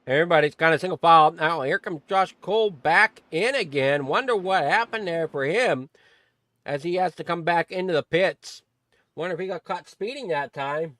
Everybody's kind of single file now. Here comes Josh Cole back in again. Wonder what happened there for him as he has to come back into the pits. Wonder if he got caught speeding that time.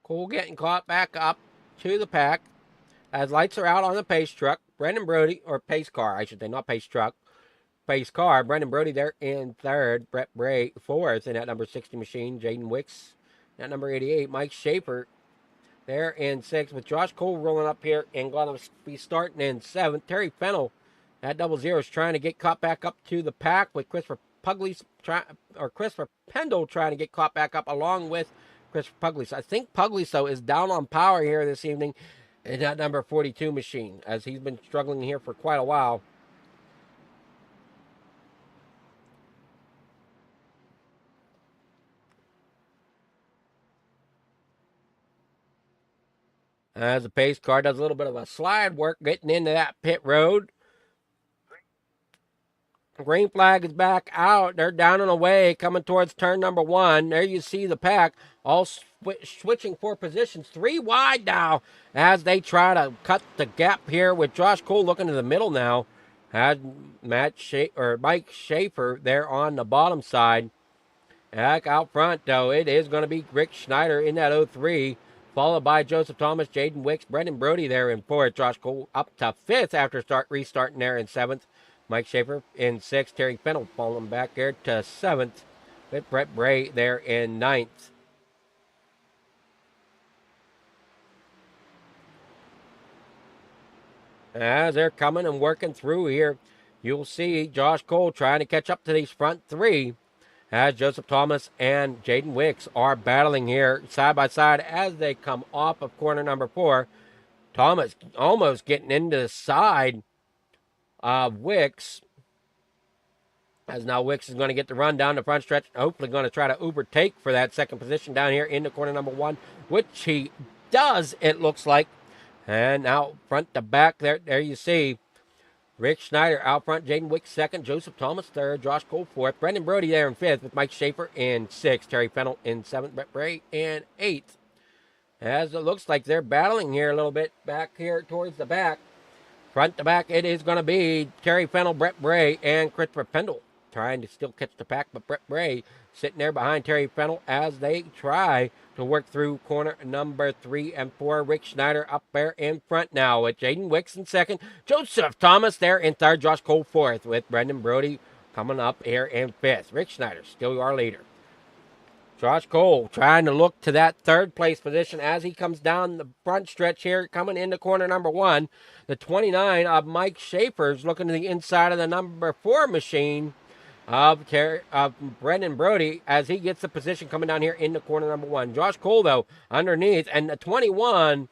Cole getting caught back up to the pack as lights are out on the pace truck. Brendan Brody, or pace car, I should say, not pace truck. Pace car. Brendan Brody there in third. Brett Bray fourth in that number 60 machine. Jaden Wicks, that number 88. Mike Schaefer there in sixth, with Josh Cole rolling up here and going to be starting in seventh. Terry Fennell, that double zero, is trying to get caught back up to the pack with Christopher Pendle trying to get caught back up along with Christopher Pugliese. I think Pugliese, though, is down on power here this evening in that number 42 machine, as he's been struggling here for quite a while. As the pace car does a little bit of a slide work getting into that pit road. Green flag is back out. They're down and away coming towards turn number one. There you see the pack all switching for positions. 3 wide now as they try to cut the gap here with Josh Cole looking to the middle now. Had Mike Schaefer there on the bottom side. Back out front, though, it is going to be Rick Schneider in that 03, followed by Joseph Thomas, Jaden Wicks, Brendan Brody there in fourth. Josh Cole up to fifth after restarting there in seventh. Mike Schaefer in sixth. Terry Fennell falling back there to seventh, with Brett Bray there in ninth. As they're coming and working through here, you'll see Josh Cole trying to catch up to these front three, as Joseph Thomas and Jaden Wicks are battling here side by side as they come off of corner number 4. Thomas almost getting into the side of Wicks, as now Wicks is going to get the run down the front stretch, hopefully going to try to overtake for that second position down here into corner number 1, which he does, it looks like. And now front to back, there you see Rick Schneider out front, Jaden Wicks second, Joseph Thomas third, Josh Cole fourth, Brendan Brody there in fifth, with Mike Schaefer in sixth, Terry Fennell in seventh, Brett Bray in eighth. As it looks like they're battling here a little bit back here towards the back. Front to back, it is going to be Terry Fennell, Brett Bray, and Christopher Pendle. trying to still catch the pack, but Brett Bray sitting there behind Terry Fennell as they try to work through corner number 3 and 4. Rick Schneider up there in front now with Jaden Wicks in second. Joseph Thomas there in third. Josh Cole fourth with Brendan Brody coming up here in fifth. Rick Schneider still our leader. Josh Cole trying to look to that third place position as he comes down the front stretch here, coming into corner number 1. The 29 of Mike Schaefer's looking to the inside of the number 4 machine of Brendan Brody as he gets the position coming down here into corner number 1. Josh Cole, though, underneath, and the 21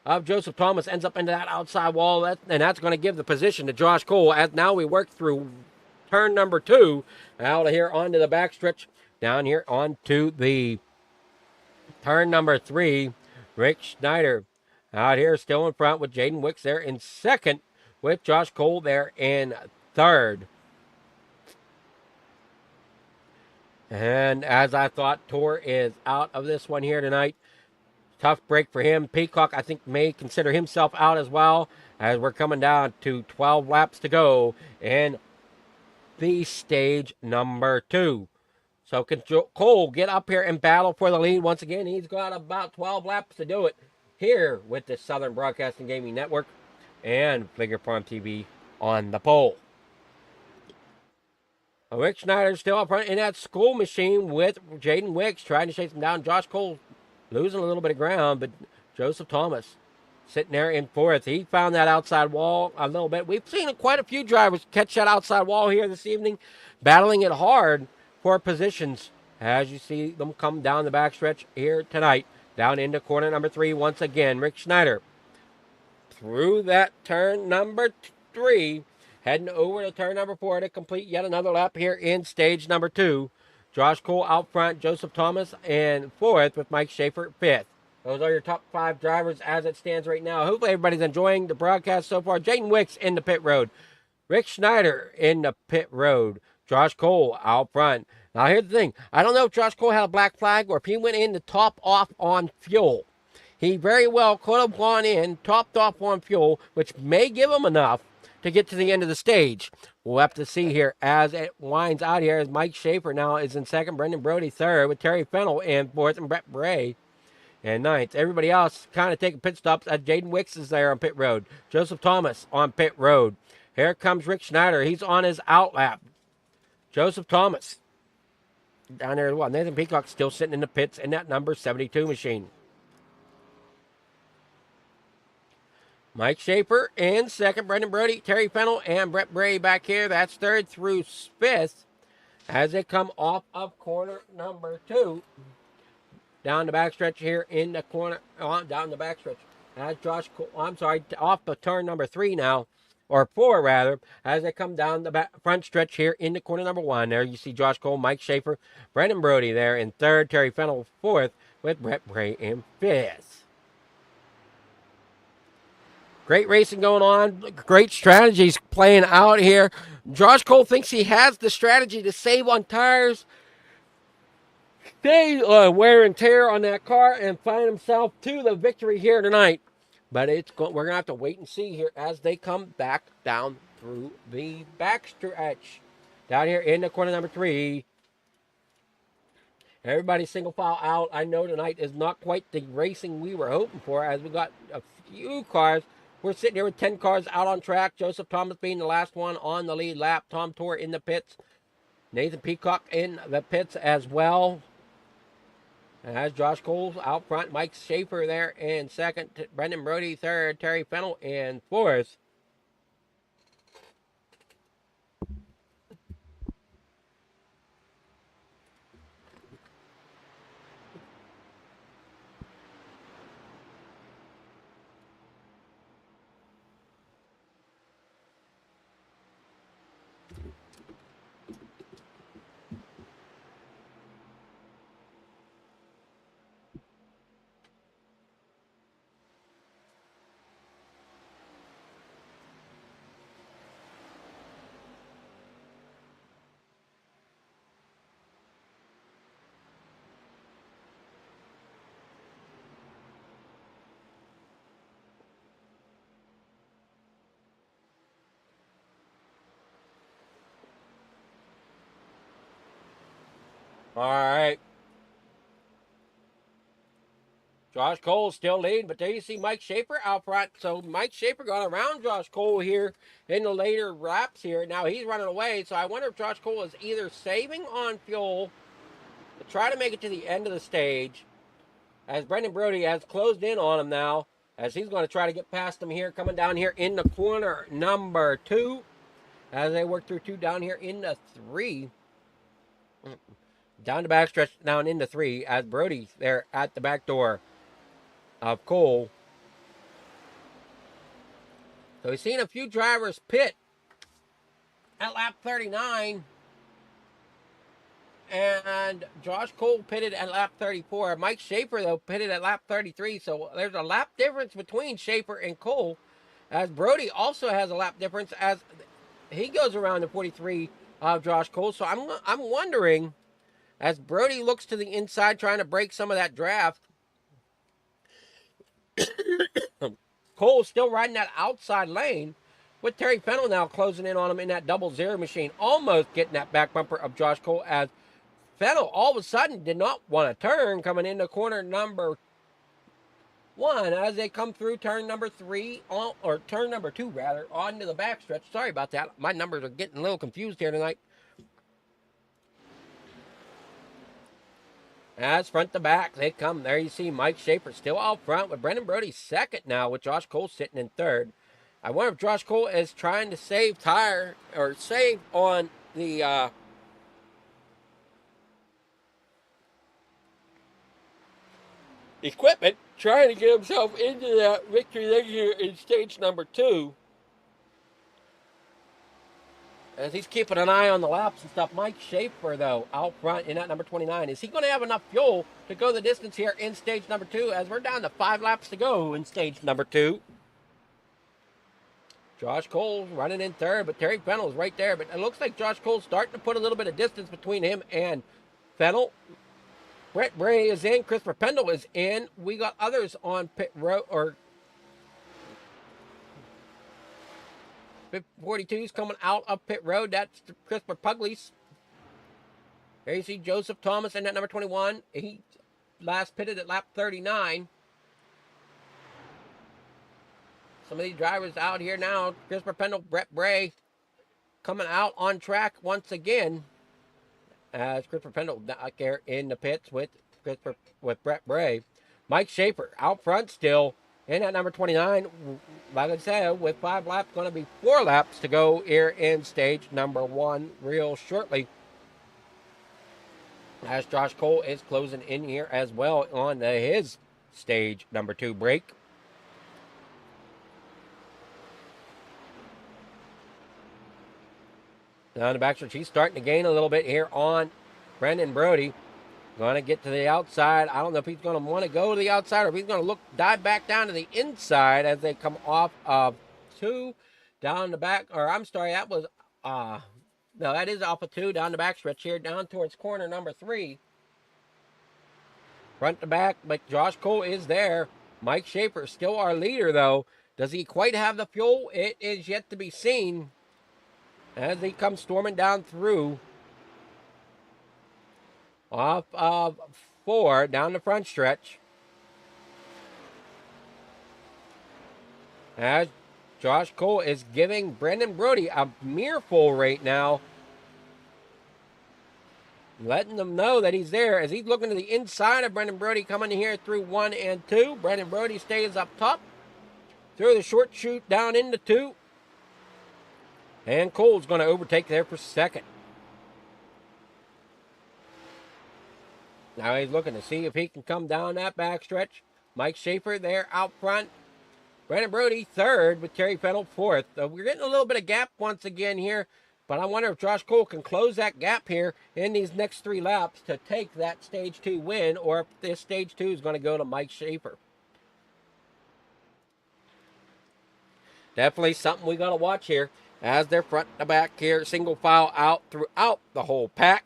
of Joseph Thomas ends up into that outside wall, and that's going to give the position to Josh Cole as now we work through turn number 2 out of here onto the backstretch. Down here onto the turn number 3, Rick Schneider out here still in front with Jaden Wicks there in second with Josh Cole there in third. And as I thought, Tor is out of this one here tonight. Tough break for him. Peacock, I think, may consider himself out as well as we're coming down to 12 laps to go in the stage number 2. So can Cole get up here and battle for the lead once again? He's got about 12 laps to do it here with the Southern Broadcasting Gaming Network and Figure Farm TV on the pole. Rick Schneider still up front in that school machine with Jaden Wicks trying to chase him down. Josh Cole losing a little bit of ground, but Joseph Thomas sitting there in fourth. He found that outside wall a little bit. We've seen quite a few drivers catch that outside wall here this evening, battling it hard for positions as you see them come down the backstretch here tonight. Down into corner number 3 once again. Rick Schneider through that turn number 3, heading over to turn number 4 to complete yet another lap here in stage number 2. Josh Cole out front, Joseph Thomas in fourth with Mike Schaefer fifth. Those are your top 5 drivers as it stands right now. Hopefully everybody's enjoying the broadcast so far. Jaden Wicks in the pit road. Rick Schneider in the pit road. Josh Cole out front. Now, here's the thing. I don't know if Josh Cole had a black flag or if he went in to top off on fuel. He very well could have gone in, topped off on fuel, which may give him enough to get to the end of the stage. We'll have to see here as it winds out here as Mike Schaefer now is in second, Brendan Brody third, with Terry Fennell in fourth and Brett Bray in ninth. Everybody else kind of taking pit stops as Jaden Wicks is there on pit road. Joseph Thomas on pit road. Here comes Rick Schneider. He's on his outlap. Joseph Thomas down there as well. Nathan Peacock still sitting in the pits in that number 72 machine. Mike Schaefer in second. Brendan Brody, Terry Fennell, and Brett Bray back here. That's third through fifth as they come off of corner number 2. Down the backstretch here in the corner. Down the backstretch. As off of turn number 3 now. Or 4 rather, as they come down the front stretch here in the corner number 1. There you see Josh Cole, Mike Schaefer, Brendan Brody there in third, Terry Fennell fourth, with Brett Bray in fifth. Great racing going on, great strategies playing out here. Josh Cole thinks he has the strategy to save on tires, stay wear and tear on that car, and find himself to the victory here tonight. But we're going to have to wait and see here as they come back down through the backstretch. Down here in the corner number 3. Everybody single file out. I know tonight is not quite the racing we were hoping for as we got a few cars. We're sitting here with 10 cars out on track. Joseph Thomas being the last one on the lead lap. Tom Tor in the pits. Nathan Peacock in the pits as well. As Josh Cole's out front, Mike Schaefer there in second, Brendan Brody third, Terry Fennell in fourth. All right. Josh Cole still leading, but there you see Mike Schaefer out front. So Mike Schaefer got around Josh Cole here in the later laps here. Now he's running away, so I wonder if Josh Cole is either saving on fuel to try to make it to the end of the stage, as Brendan Brody has closed in on him now, as he's going to try to get past him here, coming down here in the corner number 2, as they work through 2 down here in the 3. Down the backstretch, down into 3, as Brody there at the back door of Cole. So we've seen a few drivers pit at lap 39. And Josh Cole pitted at lap 34. Mike Schaefer, though, pitted at lap 33. So there's a lap difference between Schaefer and Cole. As Brody also has a lap difference as he goes around the 43 of Josh Cole. So I'm wondering, as Brody looks to the inside trying to break some of that draft, Cole's still riding that outside lane with Terry Fennell now closing in on him in that double zero machine, almost getting that back bumper of Josh Cole, as Fennell all of a sudden did not want to turn coming into corner number 1 as they come through turn number 3, or turn number 2 rather, onto the backstretch. Sorry about that. My numbers are getting a little confused here tonight. As front to back, they come. There you see Mike Schaefer still out front with Brendan Brody second now, with Josh Cole sitting in third. I wonder if Josh Cole is trying to save tire or save on the equipment, trying to get himself into that victory there here in stage number 2. As he's keeping an eye on the laps and stuff. Mike Schaefer, though, out front in that number 29. Is he going to have enough fuel to go the distance here in stage number 2, as we're down to 5 laps to go in stage number 2? Josh Cole running in third, but Terry Fennell is right there. But it looks like Josh Cole's starting to put a little bit of distance between him and Fennell. Brett Bray is in. Christopher Pendle is in. We got others on pit road, or 42's coming out of pit road. That's Christopher Pugliese. There you see Joseph Thomas in that number 21. He last pitted at lap 39. Some of these drivers out here now. Christopher Pendle, Brett Bray coming out on track once again, as Christopher Pendle back there in the pits with Brett Bray. Mike Schaefer out front still in at number 29. Like I said, with 5 laps, going to be 4 laps to go here in stage number 1 real shortly, as Josh Cole is closing in here as well on his stage number 2 break. Down the backstretch, he's starting to gain a little bit here on Brendan Brody. Going to get to the outside. I don't know if he's going to want to go to the outside or if he's going to dive back down to the inside as they come off of 2 down the back. Or I'm sorry, that was, no, that is off of 2 down the backstretch here, down towards corner number 3. Front to back, but Josh Cole is there. Mike Schaefer still our leader, though. Does he quite have the fuel? It is yet to be seen, as he comes storming down through off of 4 down the front stretch, as Josh Cole is giving Brendan Brody a mere full rate now, letting them know that he's there, as he's looking to the inside of Brendan Brody coming here through 1 and 2. Brendan Brody stays up top through the short chute down into 2. And Cole's going to overtake there for second. Now he's looking to see if he can come down that backstretch. Mike Schaefer there out front. Brendan Brody third with Terry Fennell fourth. So we're getting a little bit of gap once again here. But I wonder if Josh Cole can close that gap here in these next 3 laps to take that stage 2 win, or if this stage 2 is going to go to Mike Schaefer. Definitely something we got to watch here, as they're front to back here, single file out throughout the whole pack.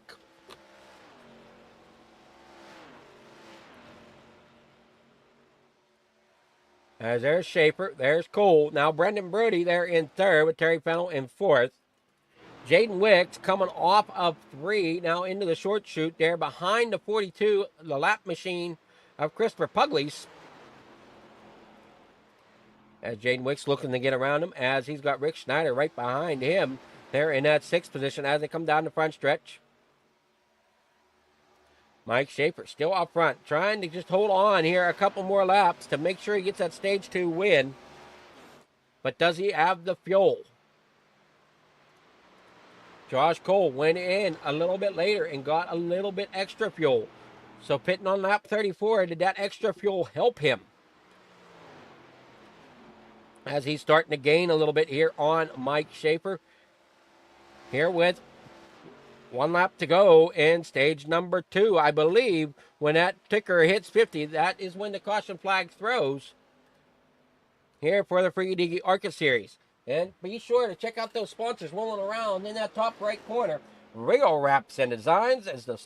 As there's Schaefer, there's Cole. Now Brendan Brody there in third with Terry Fennell in fourth. Jaden Wicks coming off of 3, now into the short chute there behind the 42, the lap machine of Christopher Pugliese. As Jaden Wicks looking to get around him, as he's got Rick Schneider right behind him there in that 6th position as they come down the front stretch. Mike Schaefer still up front, trying to just hold on here a couple more laps to make sure he gets that stage 2 win. But does he have the fuel? Josh Cole went in a little bit later and got a little bit extra fuel. So pitting on lap 34, did that extra fuel help him? As he's starting to gain a little bit here on Mike Schaefer. Here with 1 lap to go in stage number 2. I believe when that ticker hits 50, that is when the caution flag throws here for the Friggy Diggy Arca Series. And be sure to check out those sponsors rolling around in that top right corner. Real Wraps and Designs as the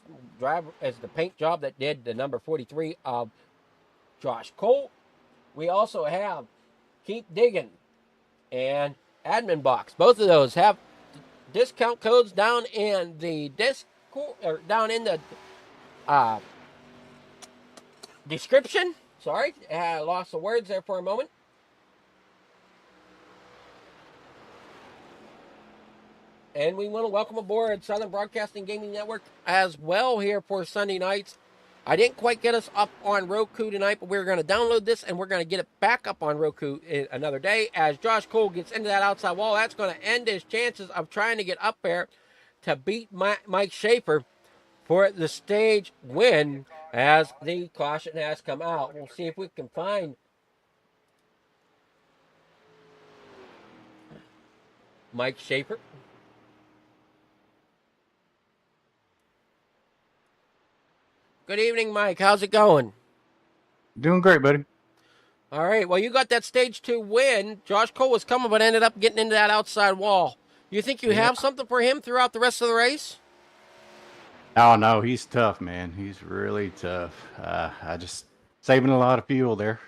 paint job that did the number 43 of Josh Cole. We also have Keep Digging and Admin Box. Both of those have discount codes down in the description. Sorry, I lost the words there for a moment. And we want to welcome aboard Southern Broadcasting Gaming Network as well here for Sunday nights. I didn't quite get us up on Roku tonight, but we're going to download this and we're going to get it back up on Roku another day. As Josh Cole gets into that outside wall, that's going to end his chances of trying to get up there to beat Mike Schaefer for the stage win as the caution has come out. We'll see if we can find Mike Schaefer. Good evening, Mike. How's it going? Doing great, buddy. All right. Well, you got that stage 2 win. Josh Cole was coming, but ended up getting into that outside wall. You think you have something for him throughout the rest of the race? Oh, no, he's tough, man. He's really tough. I just saving a lot of fuel there.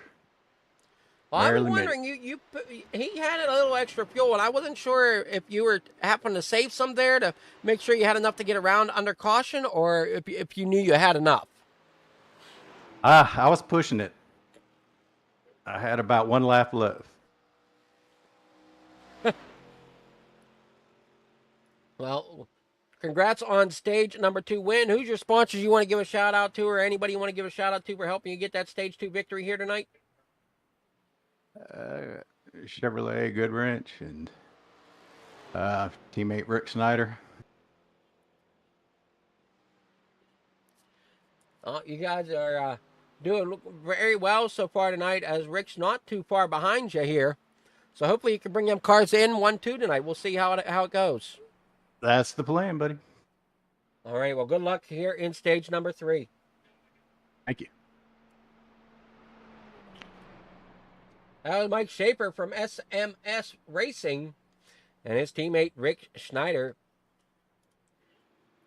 Well, I was wondering, he had a little extra fuel, and I wasn't sure if you were happening to save some there to make sure you had enough to get around under caution, or if you knew you had enough. I was pushing it. I had about 1 lap left. Well, congrats on stage number 2 win. Who's your sponsors you want to give a shout out to, or anybody you want to give a shout out to for helping you get that stage 2 victory here tonight? Chevrolet Goodwrench and teammate Rick Snyder. You guys are doing very well so far tonight, as Rick's not too far behind you here. So hopefully you can bring them cars in 1-2 tonight. We'll see how it goes. That's the plan, buddy. All right. Well, good luck here in stage number 3. Thank you. That was Mike Schaefer from SMS Racing and his teammate Rick Schneider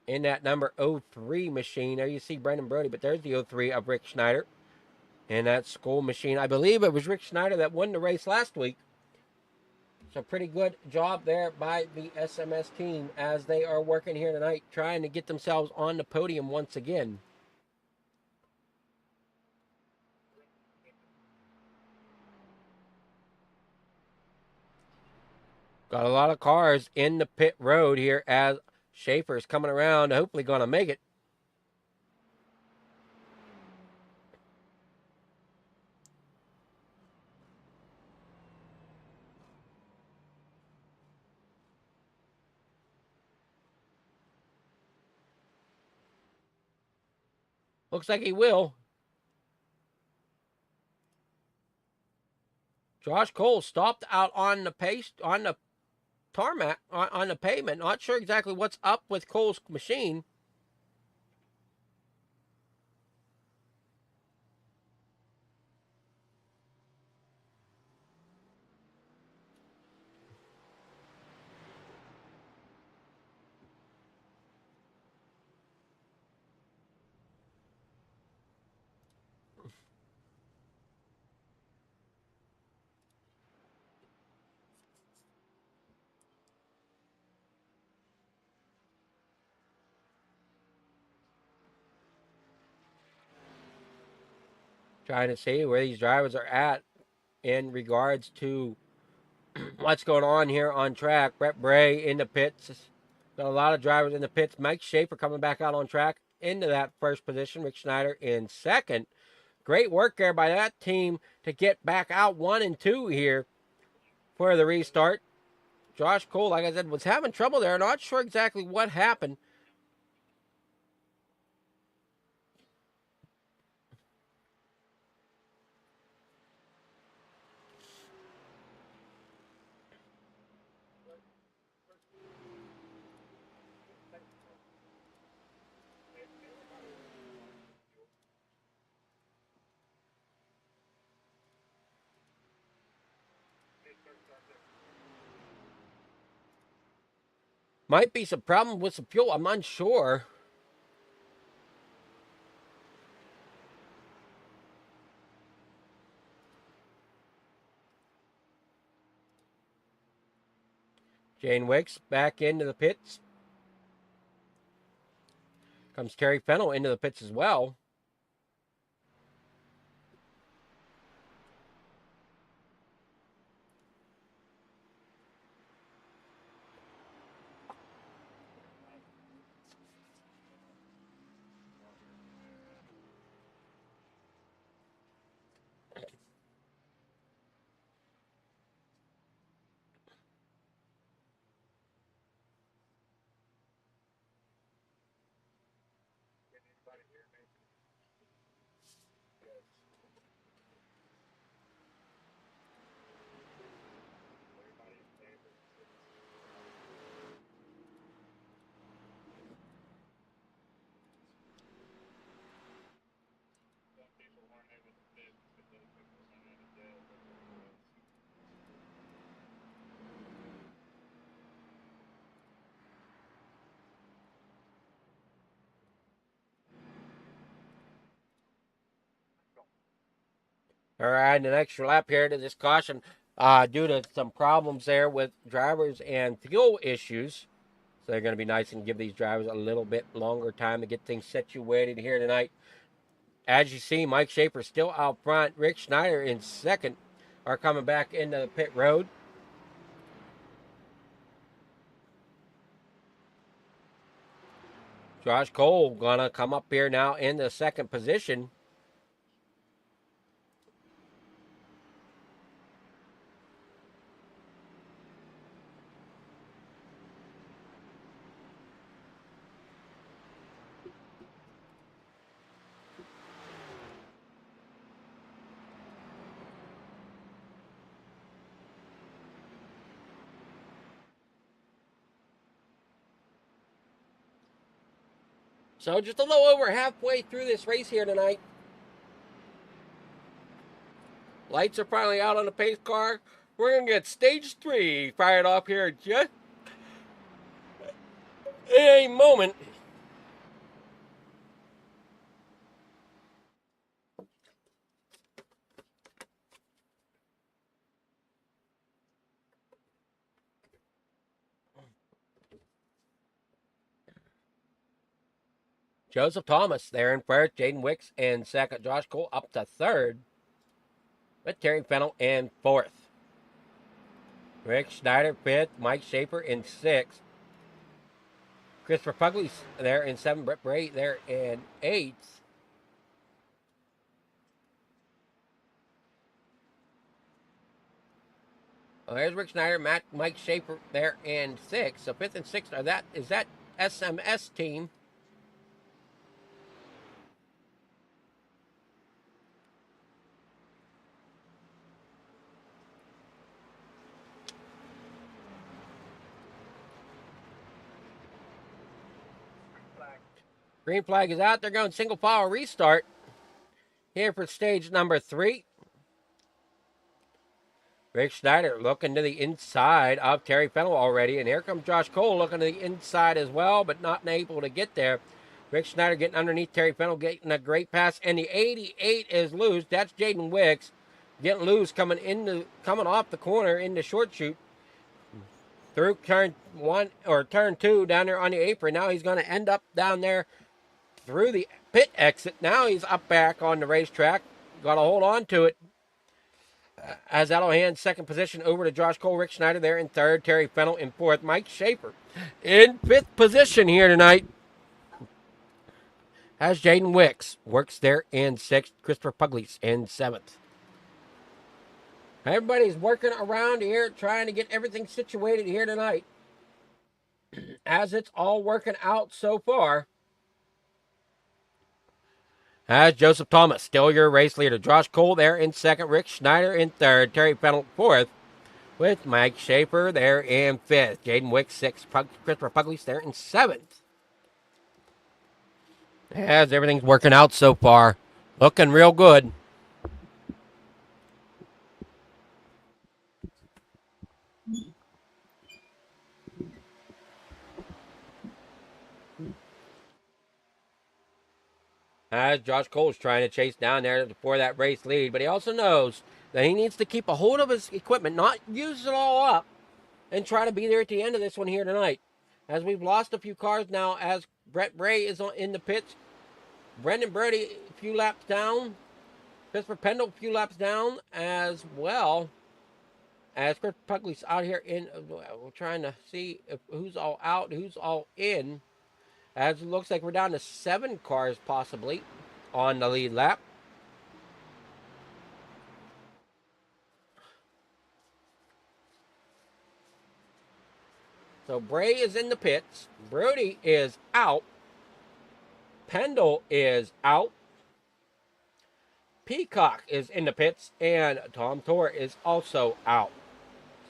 in that number 03 machine. There you see Brendan Brody, but there's the 03 of Rick Schneider in that school machine. I believe it was Rick Schneider that won the race last week. So pretty good job there by the SMS team as they are working here tonight, trying to get themselves on the podium once again. Got a lot of cars in the pit road here as Schaefer is coming around, hopefully going to make it. Looks like he will. Josh Cole stopped out on the tarmac, on the pavement. Not sure exactly what's up with Cole's machine. Trying to see where these drivers are at in regards to what's going on here on track. Brett Bray in the pits. Got a lot of drivers in the pits. Mike Schaefer coming back out on track into that first position. Rick Schneider in second. Great work there by that team to get back out 1 and 2 here for the restart. Josh Cole, like I said, was having trouble there. Not sure exactly what happened. Might be some problem with some fuel. I'm unsure. Jane Wicks back into the pits. Comes Terry Fennell into the pits as well. All right, an extra lap here to this caution due to some problems there with drivers and fuel issues. So they're going to be nice and give these drivers a little bit longer time to get things situated here tonight. As you see, Mike Schaefer still out front. Rick Schneider in second are coming back into the pit road. Josh Cole going to come up here now in the second position. So just a little over halfway through this race here tonight. Lights are finally out on the pace car. We're going to get stage 3 fired off here just in a moment. Joseph Thomas there in first. Jaden Wicks in second. Josh Cole up to third. With Terry Fennell in fourth. Rick Schneider fifth. Mike Schaefer in sixth. Christopher Pugley's there in seventh. Brett Bray there in eighth. Well, there's Rick Schneider, Mike Schaefer there in sixth. So fifth and sixth is that SMS team. Green flag is out. They're going single file restart here for stage number 3. Rick Schneider looking to the inside of Terry Fennell already. And here comes Josh Cole looking to the inside as well, but not able to get there. Rick Schneider getting underneath Terry Fennell, getting a great pass. And the 88 is loose. That's Jaden Wicks getting loose, coming off the corner into short chute. Through turn 1 or turn 2 down there on the apron. Now he's going to end up down there through the pit exit. Now he's up back on the racetrack. got to hold on to it. As that'll hand second position over to Josh Cole. Rick Schneider there in third. Terry Fennell in fourth. Mike Schaefer in fifth position here tonight. As Jaden Wicks works there in sixth. Christopher Pugliese in seventh. Everybody's working around here trying to get everything situated here tonight. As it's all working out so far. As Joseph Thomas, still your race leader. Josh Cole there in second. Rick Schneider in third. Terry Fennell fourth. With Mike Schaefer there in fifth. Jaden Wicks sixth. Christopher Pugliese there in seventh. As everything's working out so far. Looking real good. As Josh Cole's trying to chase down there for that race lead, but he also knows that he needs to keep a hold of his equipment, not use it all up, and try to be there at the end of this one here tonight. As we've lost a few cars now, as Brett Bray is in the pits, Brendan Brody a few laps down, Christopher Pendle a few laps down, as well as Chris Pugliese out here in. We're trying to see who's all out, who's all in. As it looks like we're down to 7 cars possibly on the lead lap. So Bray is in the pits. Brody is out. Pendle is out. Peacock is in the pits. And Tom Tor is also out.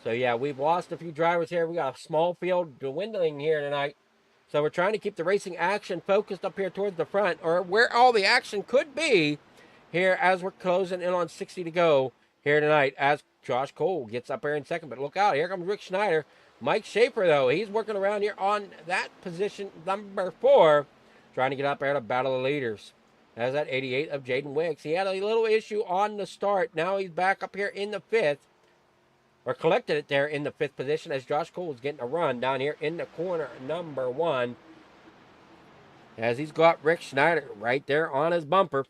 So yeah, we've lost a few drivers here. We got a small field dwindling here tonight. So we're trying to keep the racing action focused up here towards the front, or where all the action could be here as we're closing in on 60 to go here tonight as Josh Cole gets up here in second. But look out, here comes Rick Schneider. Mike Schaefer, though, he's working around here on that position number 4, trying to get up there to battle the leaders. As that 88 of Jaden Wicks. He had a little issue on the start. Now he's back up here in the 5th. Or collected it there in the 5th position as Josh Cole is getting a run down here in the corner number 1. As he's got Rick Schneider right there on his bumper.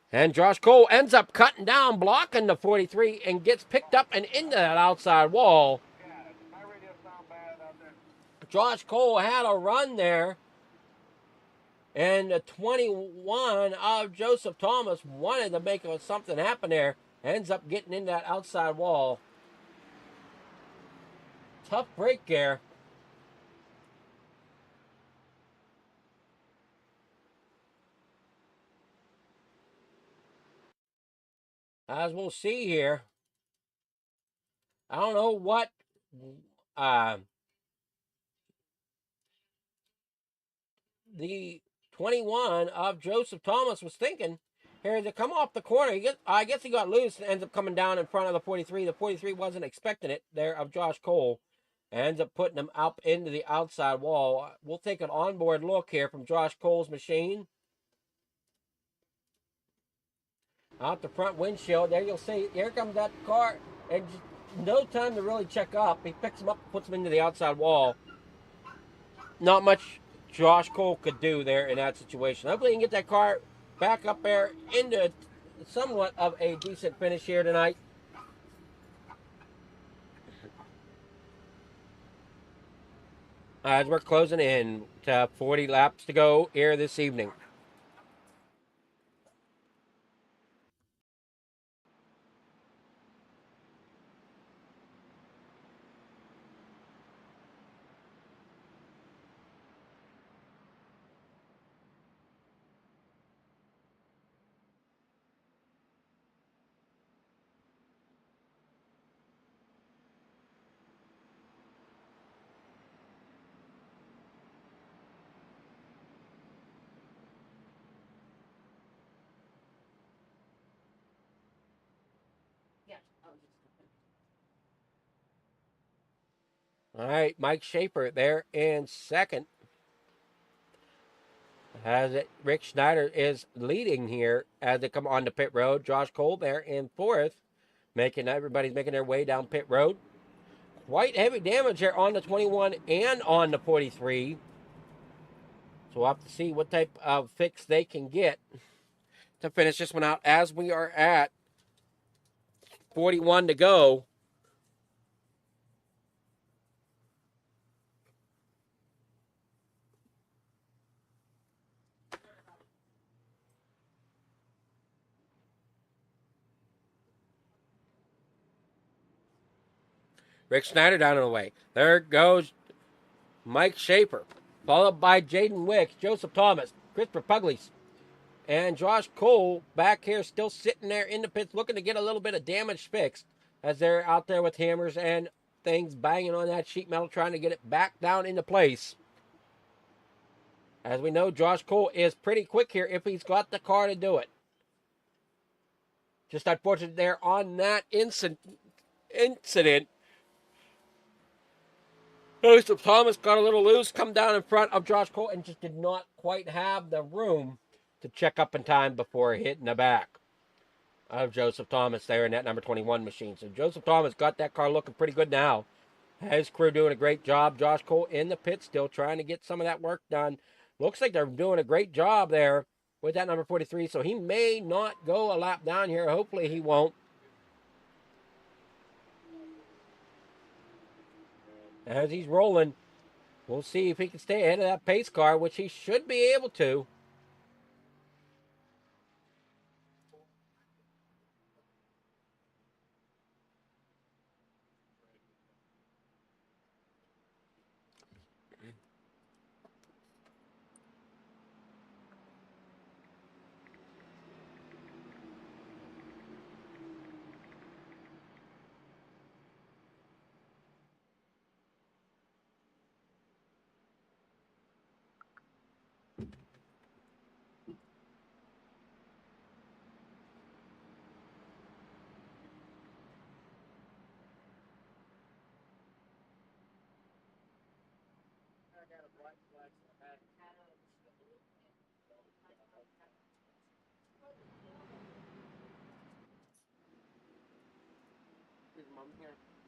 And Josh Cole ends up cutting down, blocking the 43, and gets picked up and into that outside wall. Josh Cole had a run there. And the 21 of Joseph Thomas wanted to make something happen there. Ends up getting in that outside wall. Tough break there. As we'll see here, I don't know what the 21 of Joseph Thomas was thinking. Here to come off the corner, I guess he got loose and ends up coming down in front of the 43. The 43 wasn't expecting it there of Josh Cole. Ends up putting him up into the outside wall. We'll take an onboard look here from Josh Cole's machine. Out the front windshield, there you'll see, here comes that car, and just no time to really check up. He picks him up, puts him into the outside wall. Not much Josh Cole could do there in that situation. Hopefully he can get that car back up there into somewhat of a decent finish here tonight. As we're closing in to 40 laps to go here this evening. All right, Mike Schaefer there in second. As Rick Schneider is leading here as they come on the pit road. Josh Cole there in 4th. Everybody's making their way down pit road. Quite heavy damage here on the 21 and on the 43. So we'll have to see what type of fix they can get. to finish this one out as we are at 41 to go. Rick Snyder down and away. There goes Mike Schaefer, followed by Jaden Wicks, Joseph Thomas, Christopher Pugliese, and Josh Cole back here still sitting there in the pits looking to get a little bit of damage fixed as they're out there with hammers and things banging on that sheet metal trying to get it back down into place. As we know, Josh Cole is pretty quick here if he's got the car to do it. Just unfortunate there on that incident. Joseph Thomas got a little loose, come down in front of Josh Cole, and just did not quite have the room to check up in time before hitting the back of Joseph Thomas there in that number 21 machine. So Joseph Thomas got that car looking pretty good now. His crew doing a great job. Josh Cole in the pit still trying to get some of that work done. Looks like they're doing a great job there with that number 43, so he may not go a lap down here. Hopefully he won't. As he's rolling, we'll see if he can stay ahead of that pace car, which he should be able to.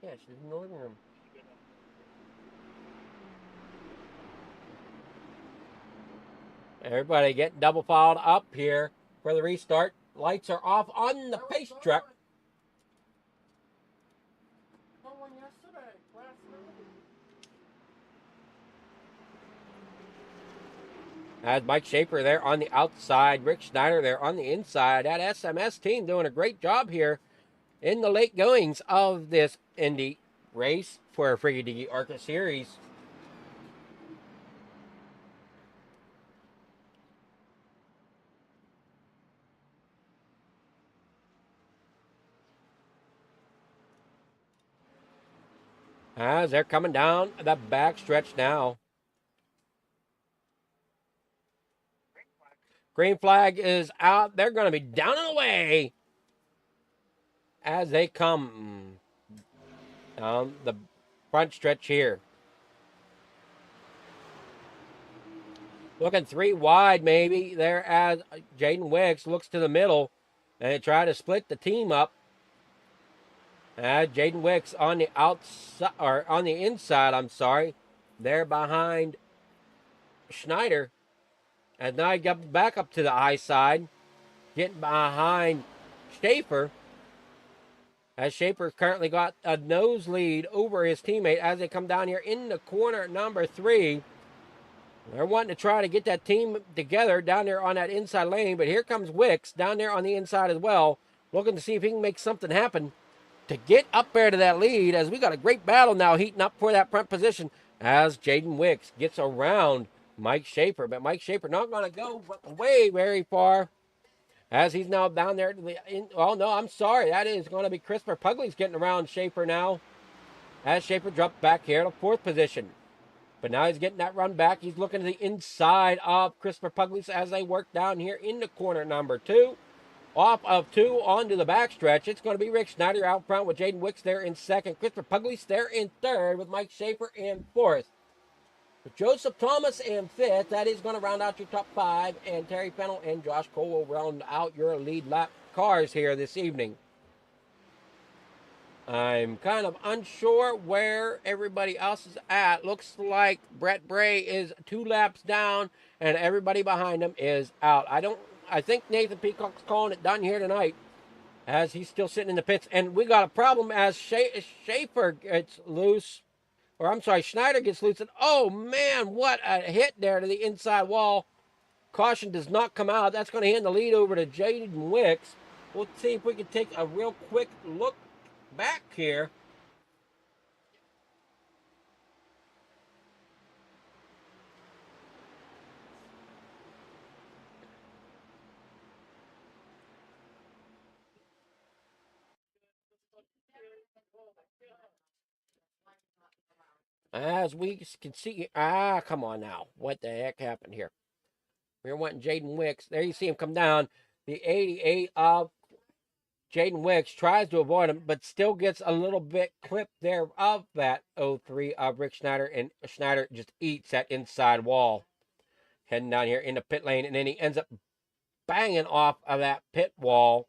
Yeah, she's in the living room. Everybody getting double filed up here for the restart. Lights are off on the pace truck. As Mike Schaefer there on the outside, Rick Schneider there on the inside. That SMS team doing a great job here in the late goings of this Indy race for Friggy Diggy Arca Series. As they're coming down the back stretch now. Green flag is out. They're going to be down and away as they come down the front stretch here. Looking 3 wide maybe there as Jaden Wicks looks to the middle and they try to split the team up. Jaden Wicks on the outside, or on the inside, I'm sorry. They're behind Schneider. And now he got back up to the high side, getting behind Schaefer. As Schaefer currently got a noselead over his teammate as they come down here in the corner number 3. They're wanting to try to get that team together down there on that inside lane, but here comes Wicks down there on the inside as well, looking to see if he can make something happen to get up there to that lead, as we got a great battle now heating up for that front position as Jaden Wicks gets around Mike Schaefer, but Mike Schaefer not going to go way very far as he's now down there to the oh no, I'm sorry, that is going to be Christopher Pugliese getting around Schaefer now as Schaefer dropped back here to 4th position. But now he's getting that run back. He's looking to the inside of Christopher Pugliese as they work down here in the corner number 2. Off of 2 onto the backstretch. It's going to be Rick Schneider out front with Jaden Wicks there in 2nd. Christopher Pugliese there in 3rd with Mike Schaefer in 4th. With Joseph Thomas in 5th, that is going to round out your top 5. And Terry Fennell and Josh Cole will round out your lead lap cars here this evening. I'm kind of unsure where everybody else is at. Looks like Brett Bray is 2 laps down and everybody behind him is out. I think Nathan Peacock's calling it done here tonight, as he's still sitting in the pits. And we got a problem as Schaefer gets loose. Or I'm sorry, Schneider gets loose. And oh man, what a hit there to the inside wall. Caution does not come out. That's going to hand the lead over to Jaden Wicks. We'll see if we can take a real quick look back here. As we can see, come on now. What the heck happened here? We're wanting Jaden Wicks. There you see him come down. The 88 of Jaden Wicks tries to avoid him, but still gets a little bit clipped there of that 03 of Rick Schneider, and Schneider just eats that inside wall. Heading down here in the pit lane, and then he ends up banging off of that pit wall,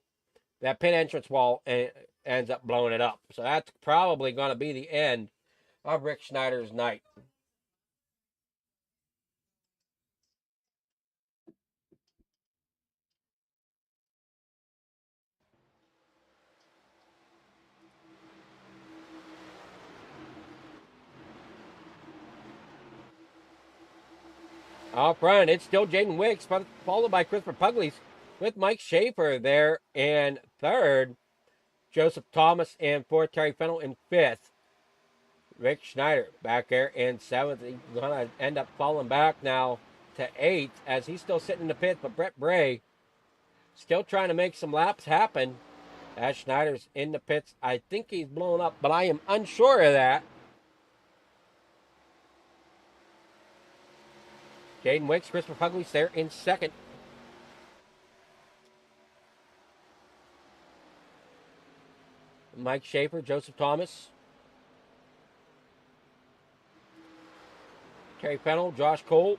that pit entrance wall, and ends up blowing it up. So that's probably going to be the end of Rick Schneider's night. Up front, it's still Jaden Wicks, followed by Christopher Pugliese, with Mike Schaefer there in third. Joseph Thomas in fourth. Terry Fennell in fifth. Rick Schneider back there in seventh. He's going to end up falling back now to eighth, as he's still sitting in the pit. But Brett Bray still trying to make some laps happen, as Schneider's in the pits. I think he's blown up, but I am unsure of that. Jaden Wicks, Christopher Pugliese there in second. Mike Schaefer, Joseph Thomas, Terry Fennell, Josh Cole.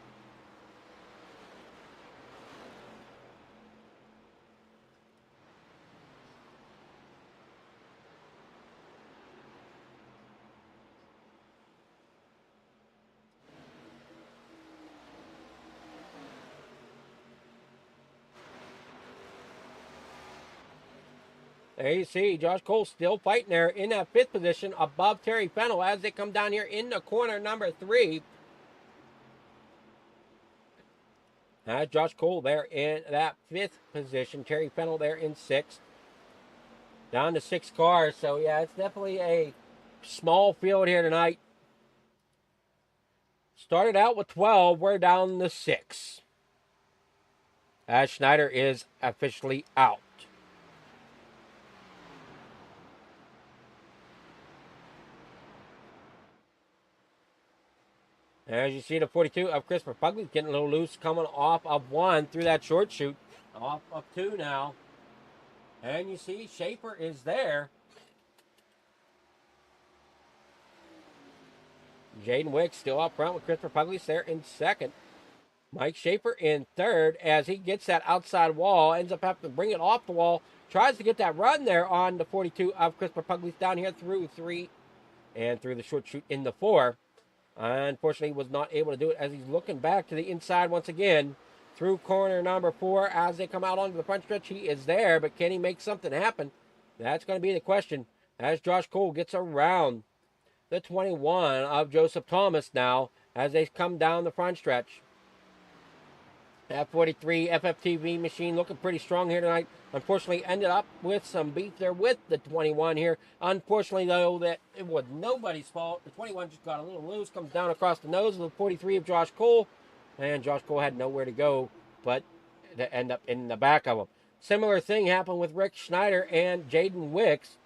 There you see Josh Cole still fighting there in that fifth position above Terry Fennell as they come down here into corner number 3. Josh Cole there in that fifth position. Terry Fennell there in sixth. Down to 6 cars. So, yeah, it's definitely a small field here tonight. Started out with 12. We're down to 6. As Schneider is officially out. As you see, the 42 of Christopher Pugliese getting a little loose, coming off of 1 through that short chute. Off of 2 now. And you see Schaefer is there. Jaden Wicks still up front with Christopher Pugliese there in second. Mike Schaefer in third as he gets that outside wall. Ends up having to bring it off the wall. Tries to get that run there on the 42 of Christopher Pugliese down here through 3. And through the short chute in the 4. Unfortunately, was not able to do it as he's looking back to the inside once again through corner number 4 as they come out onto the front stretch. He is there, but can he make something happen? That's going to be the question as Josh Cole gets around the 21 of Joseph Thomas now as they come down the front stretch. That 43 FFTV machine looking pretty strong here tonight. Unfortunately, ended up with some beef there with the 21 here. Unfortunately, though, that it was nobody's fault. The 21 just got a little loose, comes down across the nose of the 43 of Josh Cole. And Josh Cole had nowhere to go but to end up in the back of him. Similar thing happened with Rick Schneider and Jaden Wicks.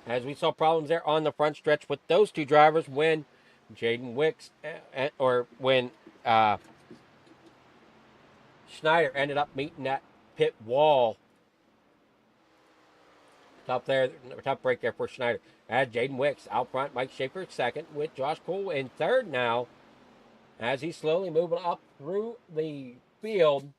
As we saw problems there on the front stretch with those two drivers when Jaden Wicks, or when Schneider ended up meeting that pit wall. Tough break there for Schneider. As Jaden Wicks out front, Mike Schaefer second with Josh Cole in third now. As he's slowly moving up through the field.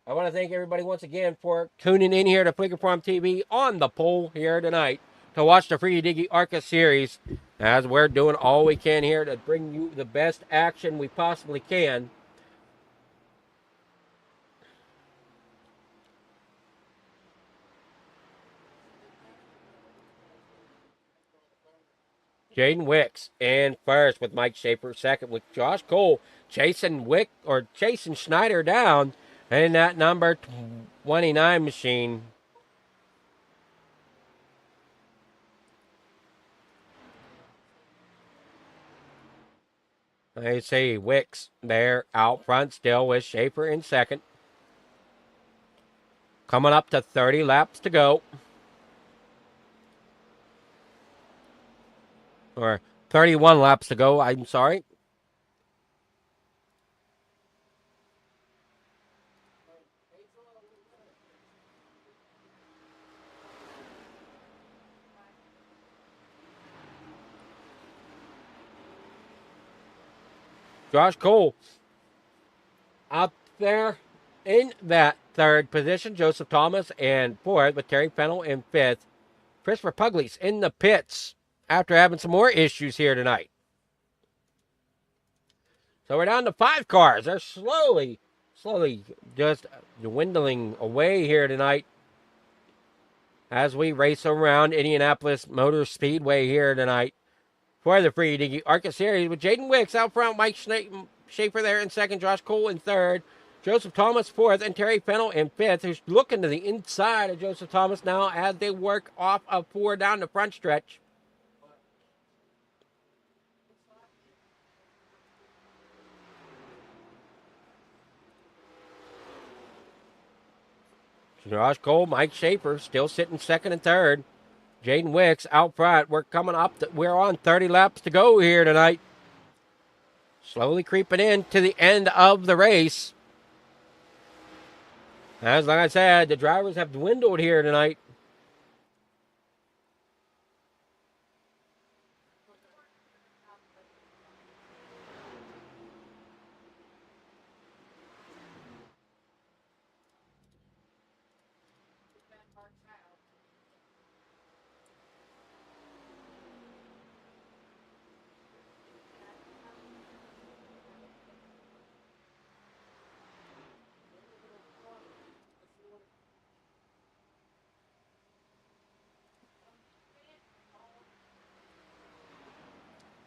I want to thank everybody once again for tuning in here to Flicker Farm TV on the pole here tonight to watch the Friggy Diggy Arca series, as we're doing all we can here to bring you the best action we possibly can. Jaden Wicks in first with Mike Schaefer second with Josh Cole chasing Schneider down in that number 29 machine. I see Wicks there out front still with Schaefer in second. Coming up to 30 laps to go. Or 31 laps to go, I'm sorry. Josh Cole up there in that third position. Joseph Thomas in fourth with Terry Fennell in fifth. Christopher Pugley's in the pits after having some more issues here tonight. So we're down to 5 cars. They're slowly just dwindling away here tonight as we race around Indianapolis Motor Speedway here tonight for the Friggy Diggy Arca Series with Jaden Wicks out front, Mike Schaefer there in second, Josh Cole in third, Joseph Thomas fourth, and Terry Fennell in fifth, who's looking to the inside of Joseph Thomas now as they work off of 4 down the front stretch. Josh Cole, Mike Schaefer still sitting second and third. Jaden Wicks out front. We're coming up. We're on 30 laps to go here tonight. Slowly creeping in to the end of the race. As like I said, the drivers have dwindled here tonight.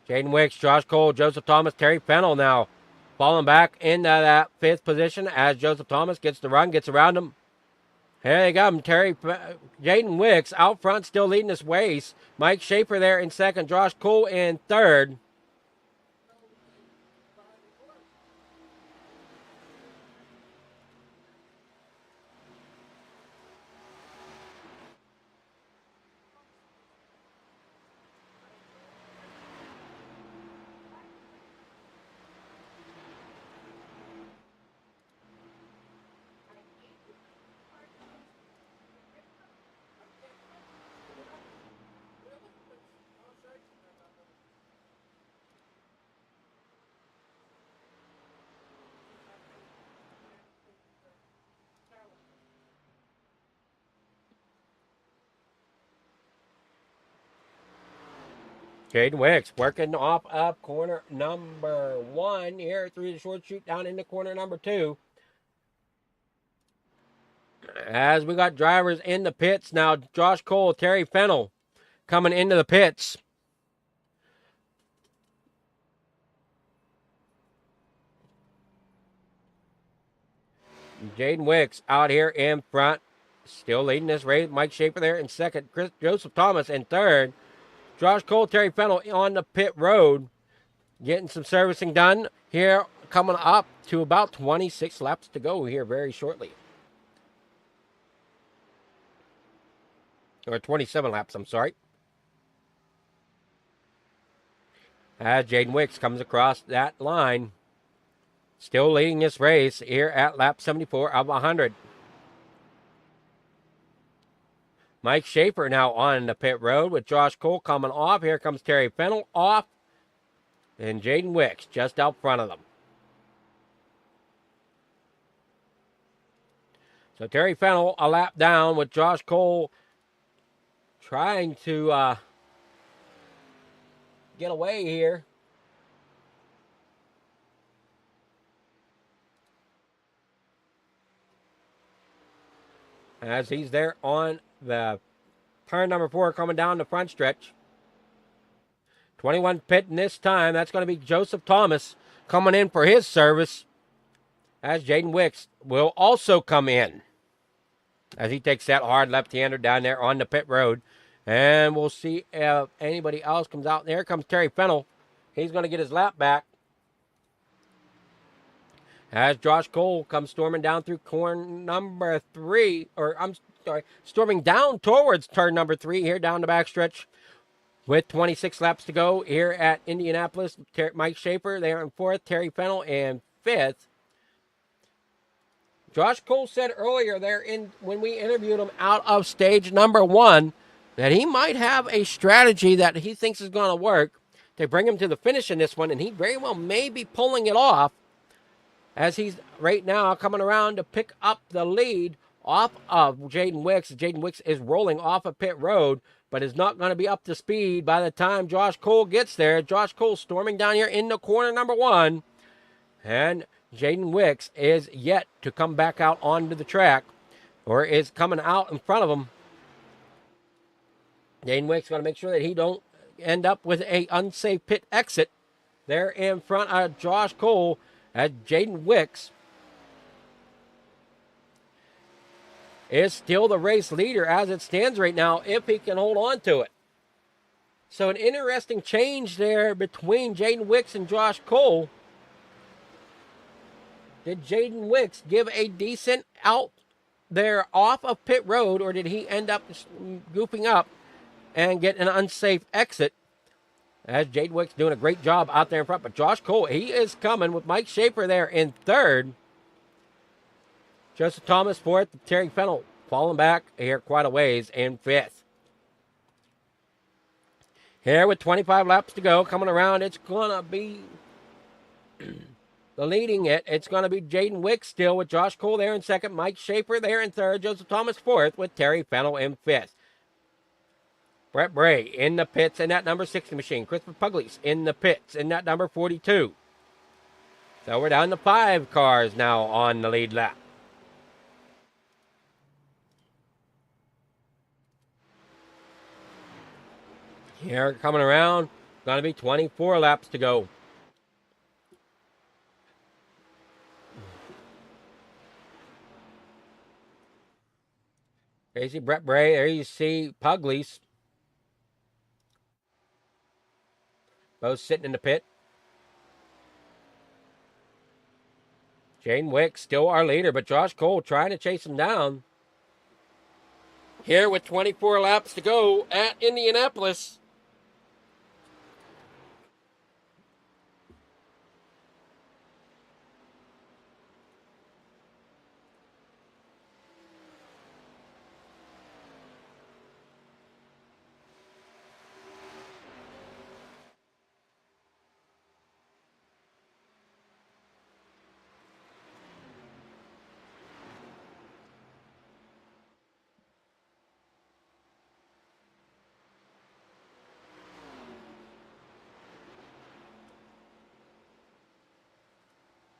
Jaden Wicks, Josh Cole, Joseph Thomas, Terry Fennell now falling back into that 5th position as Joseph Thomas gets the run, gets around him. Here they come. Jaden Wicks out front still leading this race. Mike Schaefer there in second. Josh Cole in third. Jaden Wicks working off of corner number 1 here through the short chute down into corner number 2. As we got drivers in the pits now, Josh Cole, Terry Fennell coming into the pits. Jaden Wicks out here in front, still leading this race. Mike Schaefer there in second. Joseph Thomas in third. Josh Cole, Terry Fennell on the pit road, getting some servicing done here, coming up to about 26 laps to go here very shortly. Or 27 laps, I'm sorry. As Jaden Wicks comes across that line, still leading this race here at lap 74 of 100. Mike Schaefer now on the pit road with Josh Cole coming off. Here comes Terry Fennell off. And Jaden Wicks just out front of them. So Terry Fennell a lap down with Josh Cole trying to get away here. As he's there on the turn number 4 coming down the front stretch. 21 pitting this time. That's going to be Joseph Thomas coming in for his service, as Jaden Wicks will also come in as he takes that hard left-hander down there on the pit road. And we'll see if anybody else comes out. There comes Terry Fennell. He's going to get his lap back as Josh Cole comes storming down through corn number 3. Storming down towards turn number 3 here down the backstretch. With 26 laps to go here at Indianapolis, Mike Schaefer there in 4th, Terry Fennell in 5th. Josh Cole said earlier when we interviewed him out of stage number 1 that he might have a strategy that he thinks is going to work to bring him to the finish in this one, and he very well may be pulling it off as he's right now coming around to pick up the lead off of Jaden Wicks. Jaden Wicks is rolling off of pit road, but is not going to be up to speed by the time Josh Cole gets there. Josh Cole storming down here into corner number 1. And Jaden Wicks is yet to come back out onto the track, or is coming out in front of him. Jaden Wicks going to make sure that he don't end up with a unsafe pit exit there in front of Josh Cole, as Jaden Wicks is still the race leader as it stands right now, if he can hold on to it. So an interesting change there between Jaden Wicks and Josh Cole. Did Jaden Wicks give a decent out there off of pit road, or did he end up goofing up and get an unsafe exit? As Jaden Wicks doing a great job out there in front. But Josh Cole, he is coming with Mike Schaefer there in 3rd. Joseph Thomas 4th, Terry Fennell falling back here quite a ways in 5th. Here with 25 laps to go, coming around, it's going to be leading it. It's going to be Jaden Wicks still with Josh Cole there in 2nd, Mike Schaefer there in 3rd, Joseph Thomas 4th with Terry Fennell in 5th. Brett Bray in the pits in that number 60 machine. Christopher Pugliese in the pits in that number 42. So we're down to 5 cars now on the lead lap. Here coming around, going to be 24 laps to go. There you see Brett Bray. There you see Pugliese. Both sitting in the pit. Jaden Wicks still our leader, but Josh Cole trying to chase him down. Here with 24 laps to go at Indianapolis.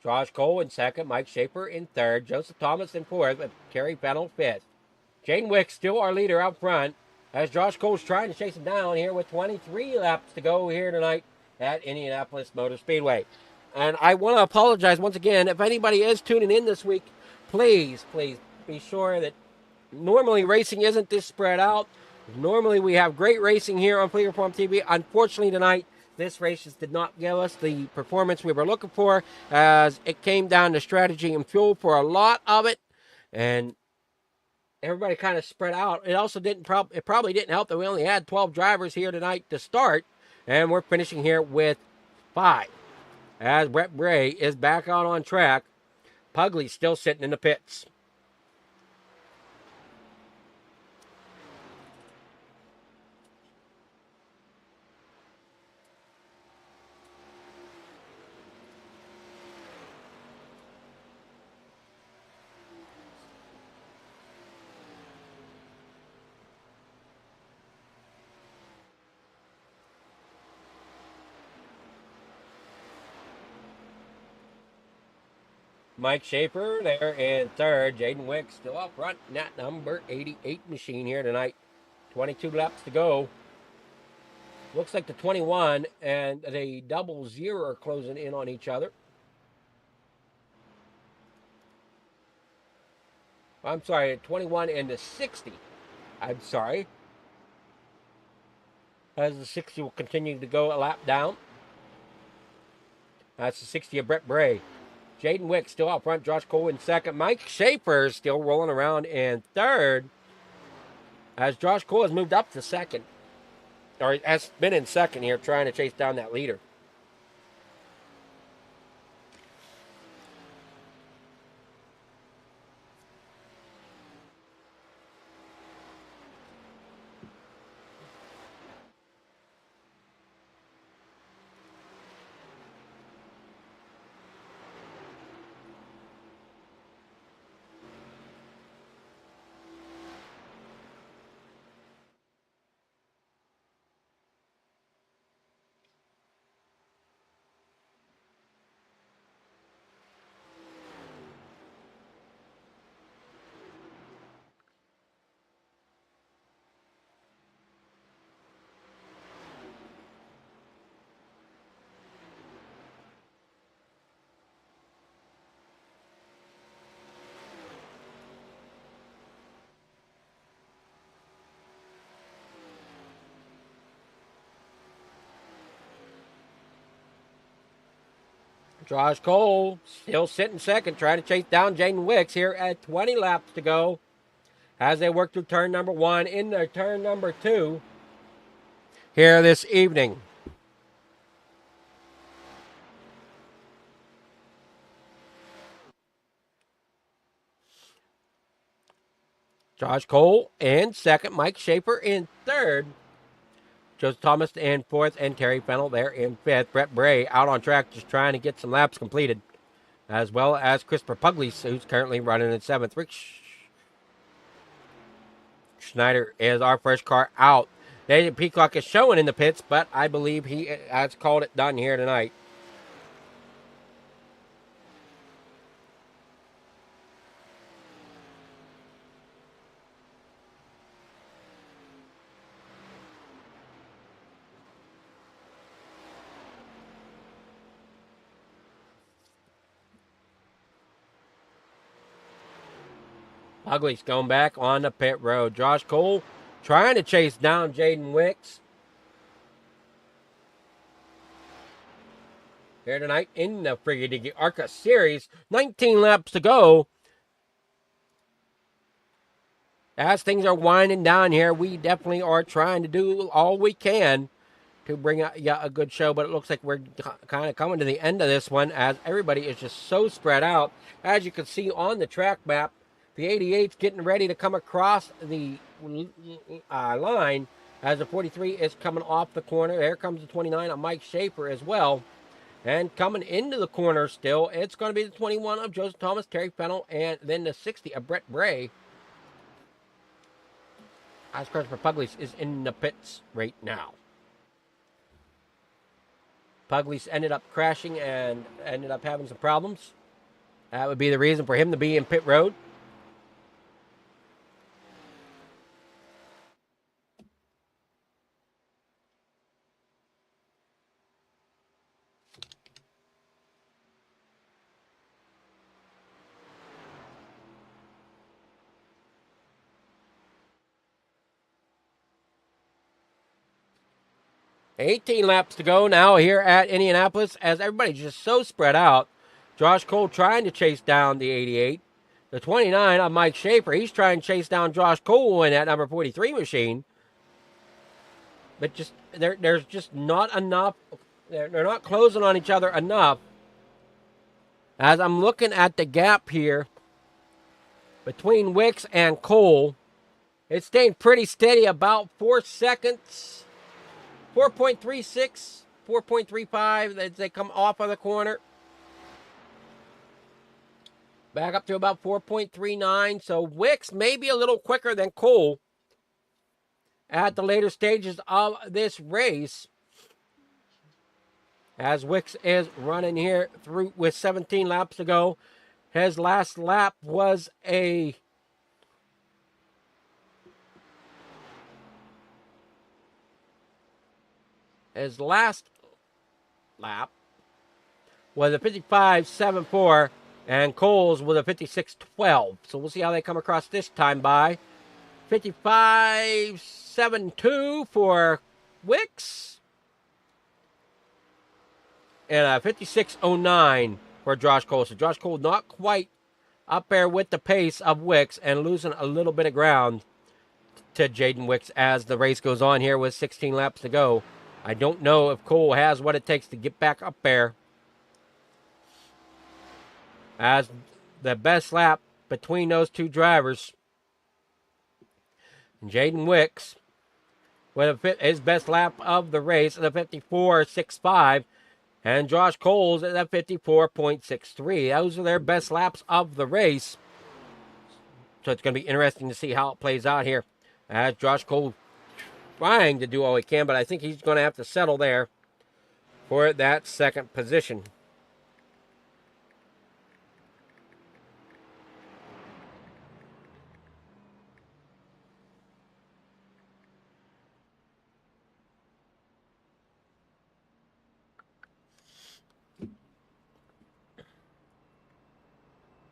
Josh Cole in 2nd, Mike Schaefer in 3rd, Joseph Thomas in 4th, with Terry Fennell 5th. Jaden Wicks still our leader out front, as Josh Cole's trying to chase him down here with 23 laps to go here tonight at Indianapolis Motor Speedway. And I want to apologize once again. If anybody is tuning in this week, please be sure that normally racing isn't this spread out. Normally we have great racing here on Fleet Reform TV. Unfortunately tonight, this race just did not give us the performance we were looking for, as it came down to strategy and fuel for a lot of it, and everybody kind of spread out. It also it probably didn't help that we only had 12 drivers here tonight to start, and we're finishing here with 5. As Brett Bray is back out on track, Pugley's still sitting in the pits. Mike Schaefer there in 3rd. Jaden Wicks still up front in that number 88 machine here tonight. 22 laps to go. Looks like the 21 and the 00 are closing in on each other. I'm sorry, 21 and the 60. I'm sorry. As the 60 will continue to go a lap down. That's the 60 of Brett Bray. Jaden Wick still out front. Josh Cole in second. Mike Schaefer still rolling around in third. As Josh Cole has moved up to second. Or has been in second here trying to chase down that leader. Josh Cole still sitting second, trying to chase down Jaden Wicks here at 20 laps to go as they work through turn number 1 in their turn number 2 here this evening. Josh Cole in second, Mike Schaefer in third, Joseph Thomas in fourth, and Terry Fennell there in fifth. Brett Bray out on track just trying to get some laps completed, as well as Christopher Pugliese, who's currently running in seventh. Rick Schneider is our first car out. David Peacock is showing in the pits, but I believe he has called it done here tonight. Pugliese going back on the pit road. Josh Cole trying to chase down Jaden Wicks here tonight in the Friggy Diggy Arca Series. 19 laps to go. As things are winding down here, we definitely are trying to do all we can to bring a good show, but it looks like we're kind of coming to the end of this one as everybody is just so spread out. As you can see on the track map, the 88's getting ready to come across the line as the 43 is coming off the corner. There comes the 29 of Mike Schaefer as well. And coming into the corner still, it's going to be the 21 of Joseph Thomas, Terry Fennell, and then the 60 of Brett Bray. As Christopher Pugliese is in the pits right now. Pugliese ended up crashing and ended up having some problems. That would be the reason for him to be in pit road. $18 laps to go now here at Indianapolis as everybody's just so spread out. Josh Cole trying to chase down the 88. The 29 of Mike Schaefer, he's trying to chase down Josh Cole in that number 43 machine. But just there's just not enough. They're not closing on each other enough. As I'm looking at the gap here between Wicks and Cole, it's staying pretty steady, about 4 seconds. 4.36, 4.35 as they come off of the corner. Back up to about 4.39. So Wicks may be a little quicker than Cole at the later stages of this race. As Wicks is running here through with 17 laps to go. His last lap was a his last lap was a 55.74, and Cole's was a 56.12. So we'll see how they come across this time by. 55.72 for Wicks, and a 56.09 for Josh Cole. So Josh Cole not quite up there with the pace of Wicks and losing a little bit of ground to Jaden Wicks as the race goes on here with 16 laps to go. I don't know if Cole has what it takes to get back up there, as the best lap between those two drivers. Jaden Wicks with his best lap of the race at a 54.65, and Josh Cole's at a 54.63. Those are their best laps of the race. So it's going to be interesting to see how it plays out here, as Josh Cole trying to do all he can, but I think he's going to have to settle there for that second position.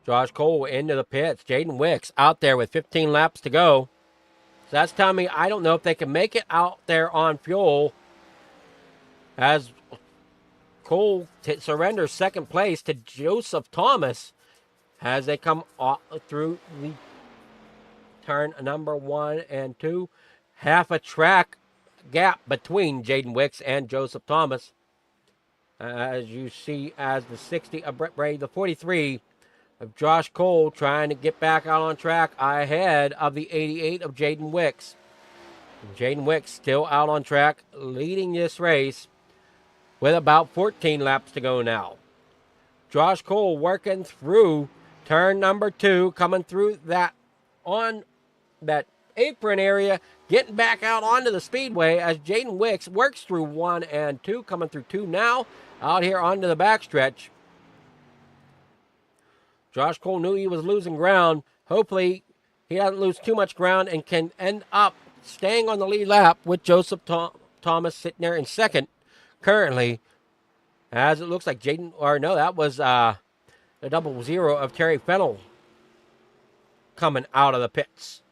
Josh Cole into the pits. Jaden Wicks out there with 15 laps to go. So that's telling me I don't know if they can make it out there on fuel, as Cole surrenders second place to Joseph Thomas as they come through the turn number 1 and 2. Half a track gap between Jaden Wicks and Joseph Thomas. As you see, as the 60 of Brett Bray, the 43 of Josh Cole trying to get back out on track ahead of the 88 of Jaden Wicks. Jaden Wicks still out on track, leading this race with about 14 laps to go now. Josh Cole working through turn number 2, coming through that on that apron area, getting back out onto the speedway as Jaden Wicks works through 1 and 2, coming through 2 now, out here onto the backstretch. Josh Cole knew he was losing ground. Hopefully he doesn't lose too much ground and can end up staying on the lead lap with Joseph Thomas sitting there in second currently, as it looks like that was the 00 of Terry Fennell coming out of the pits.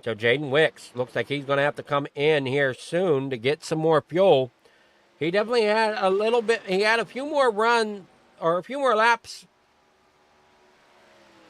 So Jaden Wicks looks like he's going to have to come in here soon to get some more fuel. He definitely had he had a few more laps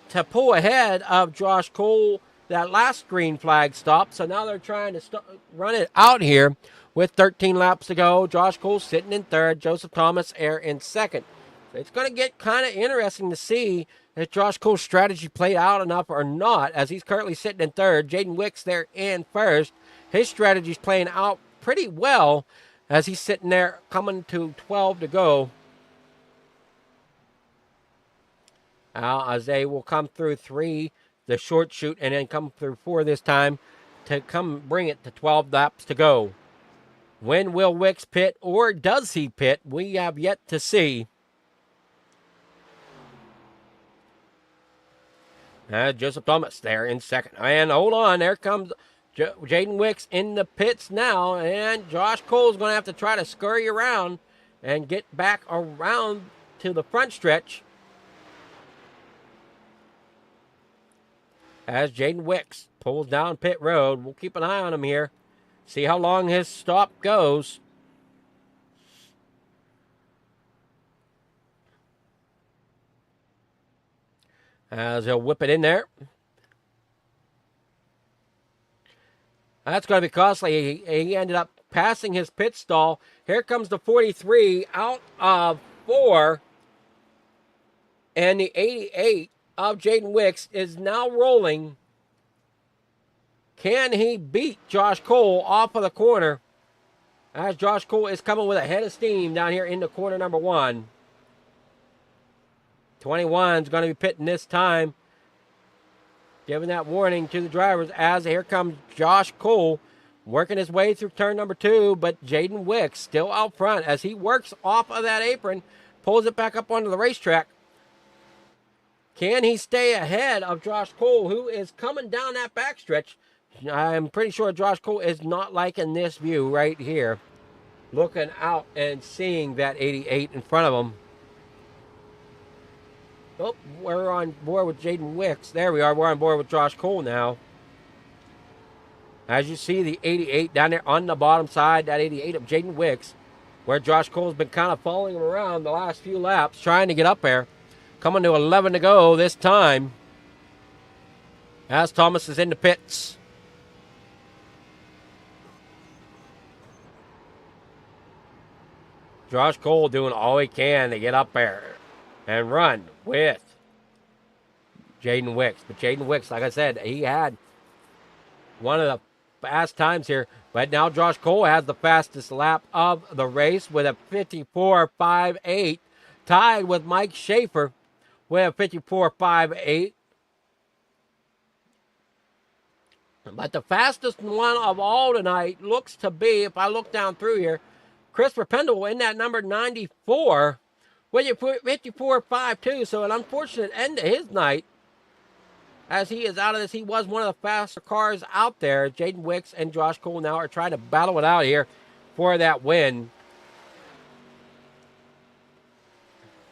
to pull ahead of Josh Cole that last green flag stop. So now they're trying to run it out here with 13 laps to go. Josh Cole sitting in third, Joseph Thomas in second. So it's going to get kind of interesting to see if Josh Cole's strategy played out enough or not, as he's currently sitting in third. Jaden Wicks there in first. His strategy's playing out pretty well as he's sitting there coming to 12 to go. As they will come through 3, the short shoot, and then come through 4 this time to come bring it to 12 laps to go. When will Wicks pit, or does he pit? We have yet to see. Joseph Thomas there in second. And hold on, there comes Jaden Wicks in the pits now, and Josh Cole's going to have to try to scurry around and get back around to the front stretch. As Jaden Wicks pulls down pit road, we'll keep an eye on him here. See how long his stop goes. As he'll whip it in there. That's going to be costly. He ended up passing his pit stall. Here comes the 43 out of 4. And the 88 of Jaden Wicks is now rolling. Can he beat Josh Cole off of the corner? As Josh Cole is coming with a head of steam down here into corner number 1. 21 is going to be pitting this time, giving that warning to the drivers, as here comes Josh Cole working his way through turn number 2, but Jaden Wicks still out front as he works off of that apron, pulls it back up onto the racetrack. Can he stay ahead of Josh Cole, who is coming down that backstretch? I'm pretty sure Josh Cole is not liking this view right here. Looking out and seeing that 88 in front of him. Oh, we're on board with Jaden Wicks. There we are. We're on board with Josh Cole now. As you see, the 88 down there on the bottom side, that 88 of Jaden Wicks, where Josh Cole's been kind of following him around the last few laps, trying to get up there. Coming to 11 to go this time, as Thomas is in the pits. Josh Cole doing all he can to get up there and run with Jaden Wicks. But Jaden Wicks, like I said, he had one of the fast times here. But now Josh Cole has the fastest lap of the race with a 54.58, tied with Mike Schaefer with a 54.58. But the fastest one of all tonight looks to be, if I look down through here, Christopher Pendle in that number 94 with a 54.52. So an unfortunate end to his night. As he is out of this, he was one of the faster cars out there. Jaden Wicks and Josh Cole now are trying to battle it out here for that win.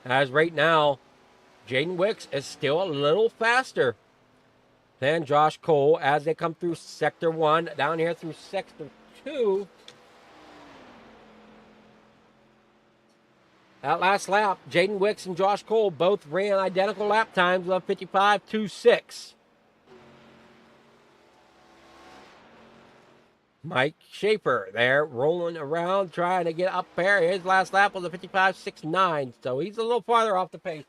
As right now, Jaden Wicks is still a little faster than Josh Cole as they come through Sector 1, down here through Sector 2. That last lap, Jaden Wicks and Josh Cole both ran identical lap times of 55.26. Mike Schaefer there rolling around trying to get up there. His last lap was a 55.69, so he's a little farther off the pace.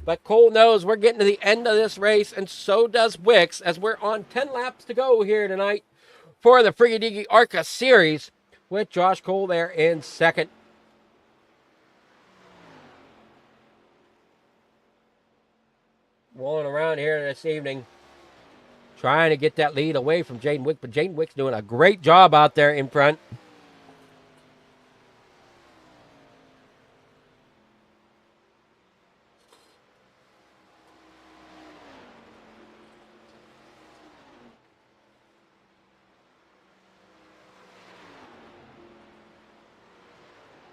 But Cole knows we're getting to the end of this race, and so does Wicks, as we're on 10 laps to go here tonight for the Friggy Diggy Arca Series, with Josh Cole there in second. Rolling around here this evening, trying to get that lead away from Jaden Wicks, but Jaden Wicks doing a great job out there in front.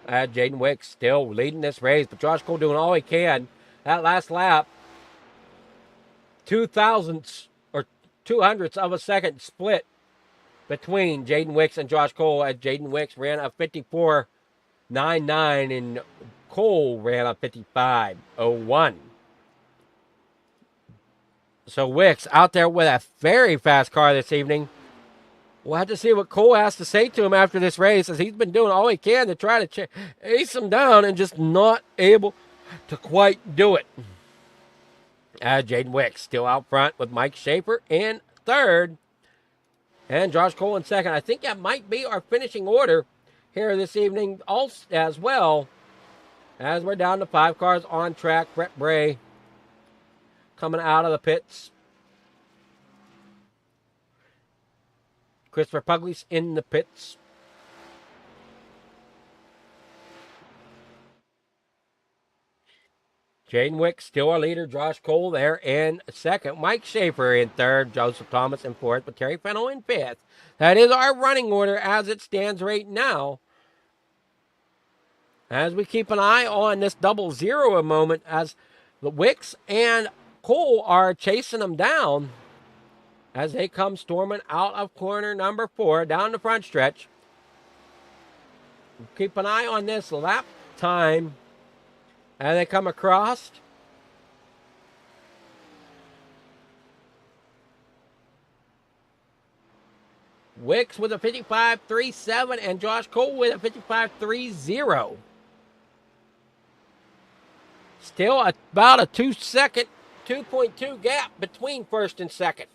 Jaden Wicks still leading this race, but Josh Cole doing all he can. That last lap, 2,000ths or 200ths of a second split between Jaden Wicks and Josh Cole, as Jaden Wicks ran a 54.99 and Cole ran a 55.01. So Wicks out there with a very fast car this evening. We'll have to see what Cole has to say to him after this race, as he's been doing all he can to try to chase him down and just not able to quite do it. Jaden Wicks still out front with Mike Schaefer in third and Josh Cole in second. I think that might be our finishing order here this evening also, as well, as we're down to 5 cars on track. Brett Bray coming out of the pits. Christopher Pugliese in the pits. Jaden Wicks still our leader. Josh Cole there in second. Mike Schaefer in third. Joseph Thomas in fourth. But Terry Fennell in fifth. That is our running order as it stands right now. As we keep an eye on this 00 a moment, as the Wicks and Cole are chasing them down as they come storming out of corner number 4 down the front stretch. Keep an eye on this lap time as they come across. Wicks with a 55.37 and Josh Cole with a 55.30. Still about a 2.2 gap between first and second.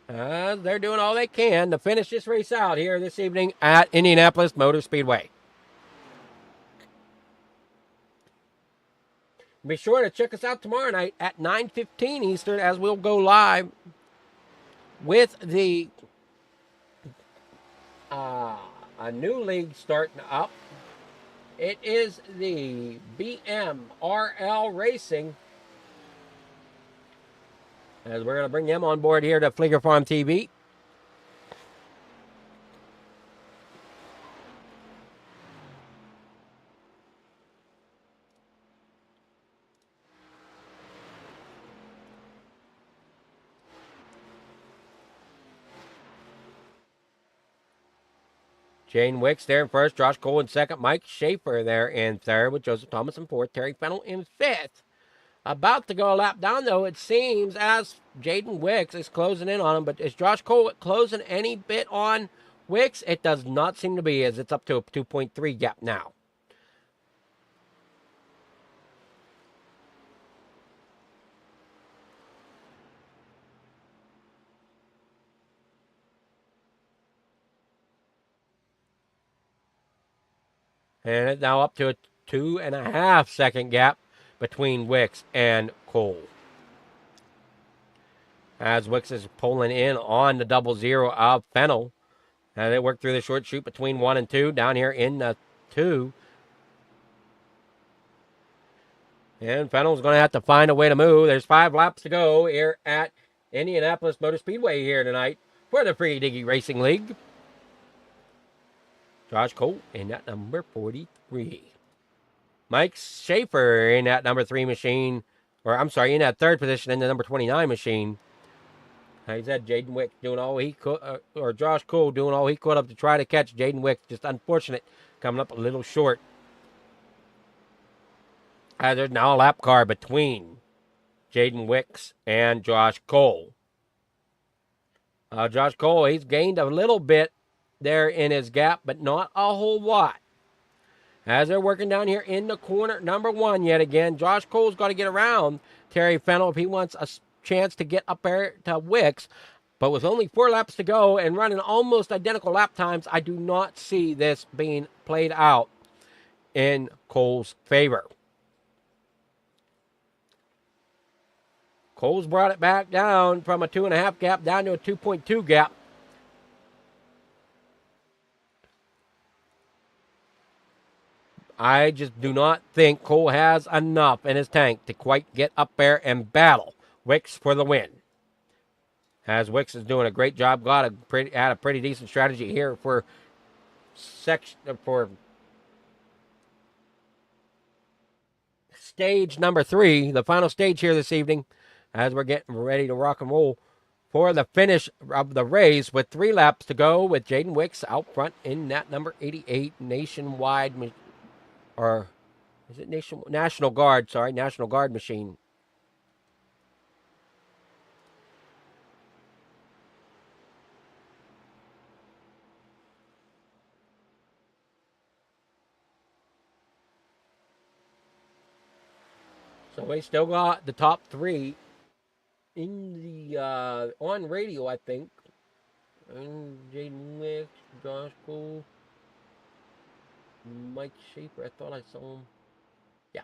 They're doing all they can to finish this race out here this evening at Indianapolis Motor Speedway. Be sure to check us out tomorrow night at 9:15 Eastern, as we'll go live with the a new league starting up. It is the BMRL Racing. As we're going to bring them on board here to Fleeger Farm TV. Jane Wicks there in first, Josh Cole in second, Mike Schaefer there in third with Joseph Thomas in fourth, Terry Fennell in fifth. About to go a lap down, though, it seems, as Jaden Wicks is closing in on him. But is Josh Cole closing any bit on Wicks? It does not seem to be, as it's up to a 2.3 gap now. And it's now up to a 2.5 second gap between Wicks and Cole. As Wicks is pulling in on the 00 of Fennell. And they work through the short chute between 1 and 2 down here in the 2. And Fennell's going to have to find a way to move. There's 5 laps to go here at Indianapolis Motor Speedway here tonight for the Friggy Diggy Racing League. Josh Cole in that number 43. Mike Schaefer in that number 3 machine. Or, I'm sorry, in that third position in the number 29 machine. Like I said, Jaden Wick doing all he could, or Josh Cole doing all he could up to try to catch Jaden Wick. Just unfortunate, coming up a little short. There's now a lap car between Jaden Wicks and Josh Cole. Josh Cole, he's gained a little bit there in his gap, but not a whole lot. As they're working down here in the corner, number 1 yet again, Josh Cole's got to get around Terry Fennell if he wants a chance to get up there to Wicks. But with only 4 laps to go and running almost identical lap times, I do not see this being played out in Cole's favor. Cole's brought it back down from a 2.5 gap down to a 2.2 gap. I just do not think Cole has enough in his tank to quite get up there and battle Wicks for the win. As Wicks is doing a great job, had a pretty decent strategy here for stage number 3, the final stage here this evening, as we're getting ready to rock and roll for the finish of the race with 3 laps to go with Jaden Wicks out front in that number 88 Nationwide, or is it National Guard, sorry, National Guard machine. So we still got the top 3 in the on radio, I think. And Jaden Wicks, Josh Cole, Mike Schaefer. I thought I saw him. Yeah.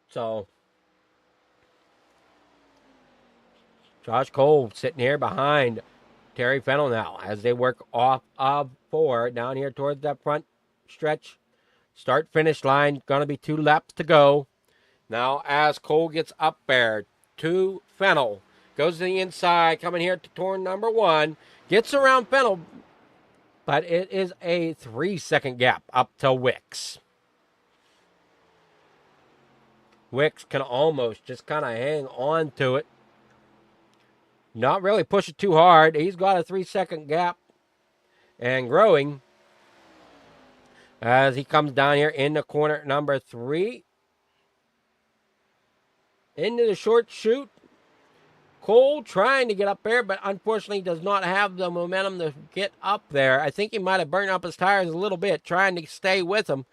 So Josh Cole sitting here behind Terry Fennell now as they work off of 4 down here towards that front stretch. Start finish line, going to be 2 laps to go. Now as Cole gets up there to Fennell, goes to the inside, coming here to turn number 1, gets around Fennell, but it is a 3-second gap up to Wicks. Wicks can almost just kind of hang on to it. Not really push it too hard. He's got a 3-second gap and growing as he comes down here in the corner number 3. Into the short chute. Cole trying to get up there, but unfortunately does not have the momentum to get up there. I think he might have burned up his tires a little bit trying to stay with him.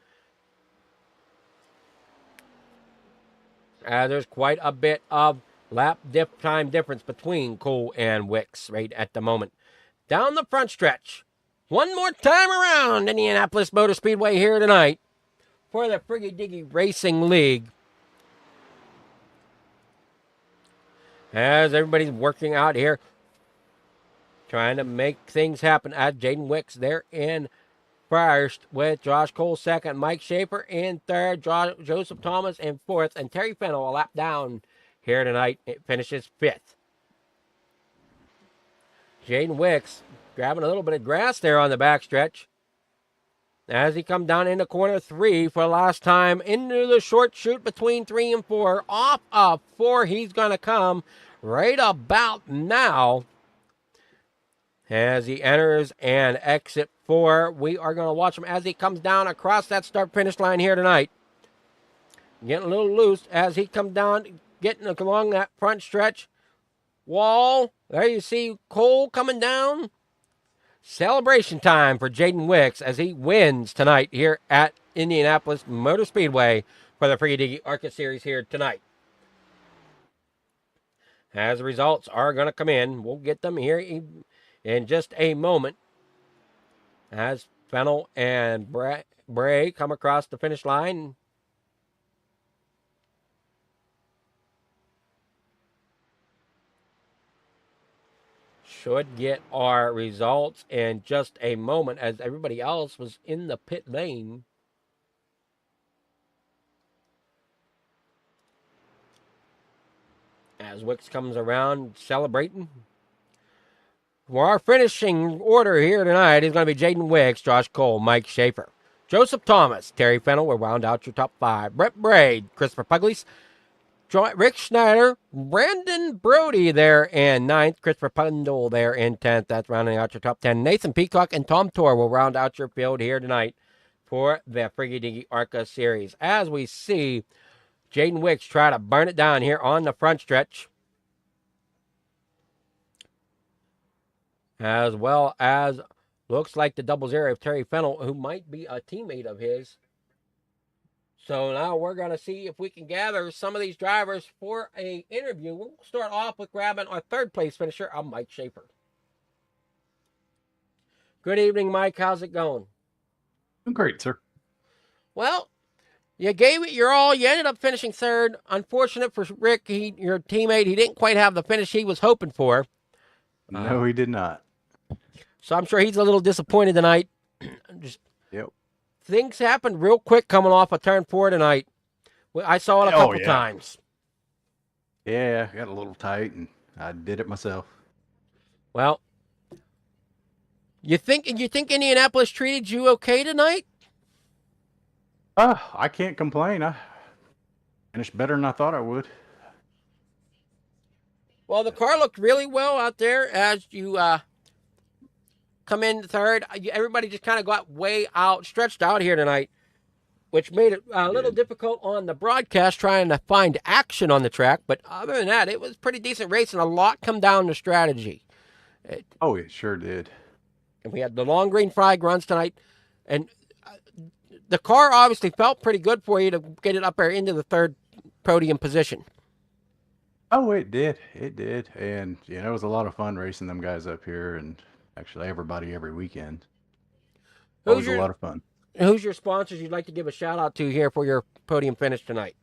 There's quite a bit of lap time difference between Cole and Wicks right at the moment. Down the front stretch. One more time around Indianapolis Motor Speedway here tonight for the Friggy Diggy Racing League. As everybody's working out here trying to make things happen as Jaden Wicks there in first with Josh Cole second, Mike Schaefer in third, Joseph Thomas in fourth, and Terry Fennell a lap down here tonight. It finishes fifth. Jaden Wicks grabbing a little bit of grass there on the backstretch as he comes down into corner 3 for the last time into the short chute between 3 and 4. Off of 4, he's going to come right about now. As he enters and exit 4, we are going to watch him as he comes down across that start-finish line here tonight. Getting a little loose as he comes down, getting along that front stretch. Wall, there you see Cole coming down. Celebration time for Jaden Wicks as he wins tonight here at Indianapolis Motor Speedway for the Friggy Diggy Arca Series here tonight. As the results are going to come in, we'll get them here in just a moment as Fennell and Bray come across the finish line. Should get our results in just a moment as everybody else was in the pit lane. As Wicks comes around celebrating. For our finishing order here tonight is going to be Jaden Wicks, Josh Cole, Mike Schaefer, Joseph Thomas, Terry Fennell will round out your top 5. Brett Braid, Christopher Pugliese, Rick Schneider, Brandon Brody there in 9th, Christopher Pundle there in 10th. That's rounding out your top 10. Nathan Peacock and Tom Tor will round out your field here tonight for the Friggy Diggy Arca Series. As we see Jaden Wicks try to burn it down here on the front stretch, as well as looks like the 00 of Terry Fennell, who might be a teammate of his. So now we're going to see if we can gather some of these drivers for an interview. We'll start off with grabbing our 3rd place finisher, Mike Schaefer. Good evening, Mike. How's it going? Great, sir. Well, you gave it your all. You ended up finishing 3rd. Unfortunate for Rick, your teammate. He didn't quite have the finish he was hoping for. No, he did not. So I'm sure he's a little disappointed tonight. Yep. Things happened real quick coming off of turn 4 tonight. I saw it a couple times. Yeah, I got a little tight, and I did it myself. Well, you think Indianapolis treated you okay tonight? I can't complain. I finished better than I thought I would. Well, the car looked really well out there as you come in 3rd. Everybody just kind of got way stretched out here tonight, which made it a little difficult on the broadcast trying to find action on the track. But other than that, it was pretty decent race, and a lot come down to strategy. It sure did. And we had the long green flag runs tonight, and the car obviously felt pretty good for you to get it up there into the 3rd podium position. Oh, it did. It did. And, it was a lot of fun racing them guys up here, and actually everybody every weekend. It was a lot of fun. Who's your sponsors you'd like to give a shout out to here for your podium finish tonight?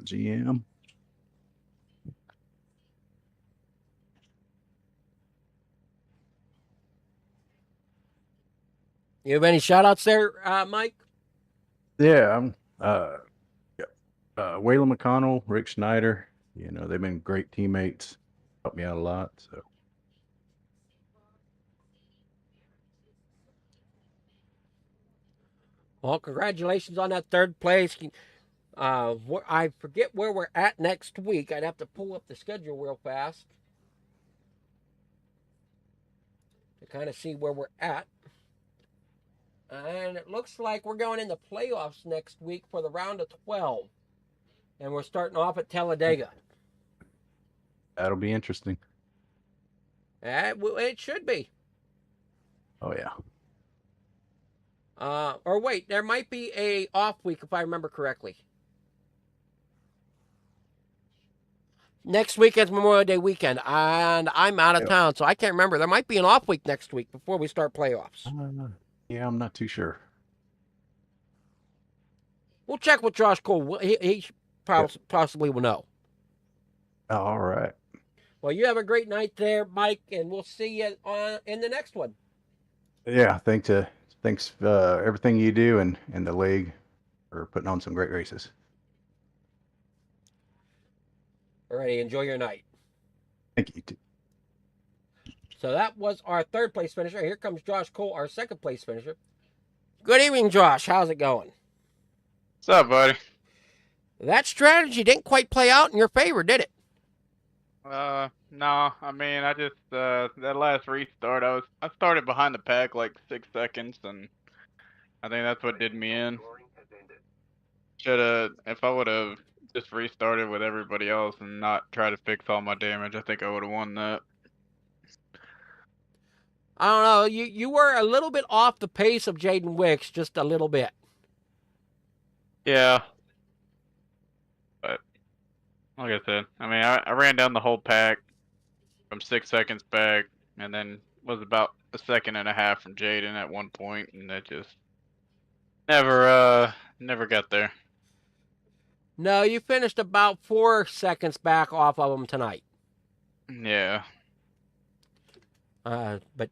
GM. You have any shout outs there, Mike? Yeah, I'm Waylon McConnell, Rick Schneider. They've been great teammates. Helped me out a lot. So. Well, congratulations on that 3rd place. I forget where we're at next week. I'd have to pull up the schedule real fast to kind of see where we're at. And it looks like we're going into playoffs next week for the round of 12. And we're starting off at Talladega. That'll be interesting. It should be. Oh, yeah. Or wait, there might be a off week if I remember correctly. Next week is Memorial Day weekend, and I'm out of town, so I can't remember. There might be an off week next week before we start playoffs. Yeah, I'm not too sure. We'll check with Josh Cole. He possibly will know. All right. Well, you have a great night there, Mike, and we'll see you in the next one. Yeah, thanks everything you do and the league for putting on some great races. Alrighty, enjoy your night. Thank you. So that was our third place finisher. Here comes Josh Cole, our second place finisher. Good evening, Josh. How's it going? What's up, buddy? That strategy didn't quite play out in your favor, did it? No. I mean, I just that last restart, I started behind the pack like 6 seconds, and I think that's what did me in. If I would have just restarted with everybody else and not try to fix all my damage, I think I would have won that. I don't know. You were a little bit off the pace of Jaden Wicks, just a little bit. Yeah. But like I said, I mean, I ran down the whole pack from 6 seconds back, and then was about a second and a half from Jaden at one point, and that just never got there. No, you finished about 4 seconds back off of him tonight. Yeah. But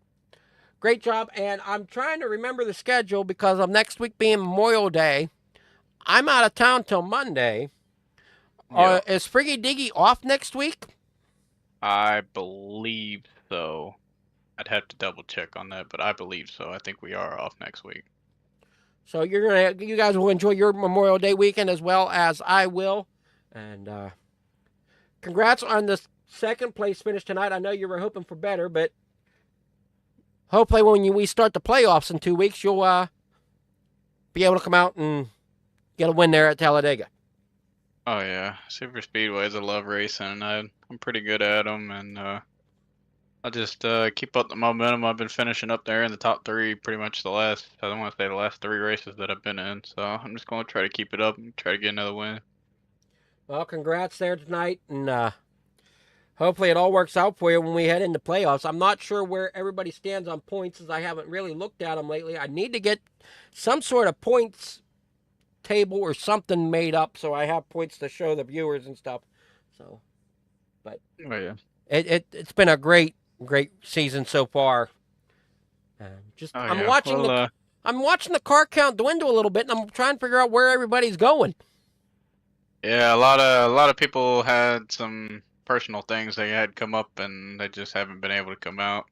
great job, and I'm trying to remember the schedule because of next week being Memorial Day. I'm out of town till Monday. Yeah. Is Friggy Diggy off next week? I believe so. I'd have to double check on that, but I believe so. I think we are off next week. So you guys will enjoy your Memorial Day weekend as well as I will. And congrats on the second place finish tonight. I know you were hoping for better, but hopefully when we start the playoffs in 2 weeks, you'll be able to come out and get a win there at Talladega. Oh yeah, super speedways. I love racing. I'm pretty good at them, and I just keep up the momentum. I've been finishing up there in the top 3 pretty much I want to say the last 3 races that I've been in. So I'm just going to try to keep it up and try to get another win. Well, congrats there tonight, and hopefully it all works out for you when we head into playoffs. I'm not sure where everybody stands on points, as I haven't really looked at them lately. I need to get some sort of points table or something made up so I have points to show the viewers and stuff. So, but Oh yeah, it's been a great season so far. I'm watching the car count dwindle a little bit, and I'm trying to figure out where everybody's going. Yeah, a lot of people had some personal things they had come up, and they just haven't been able to come out.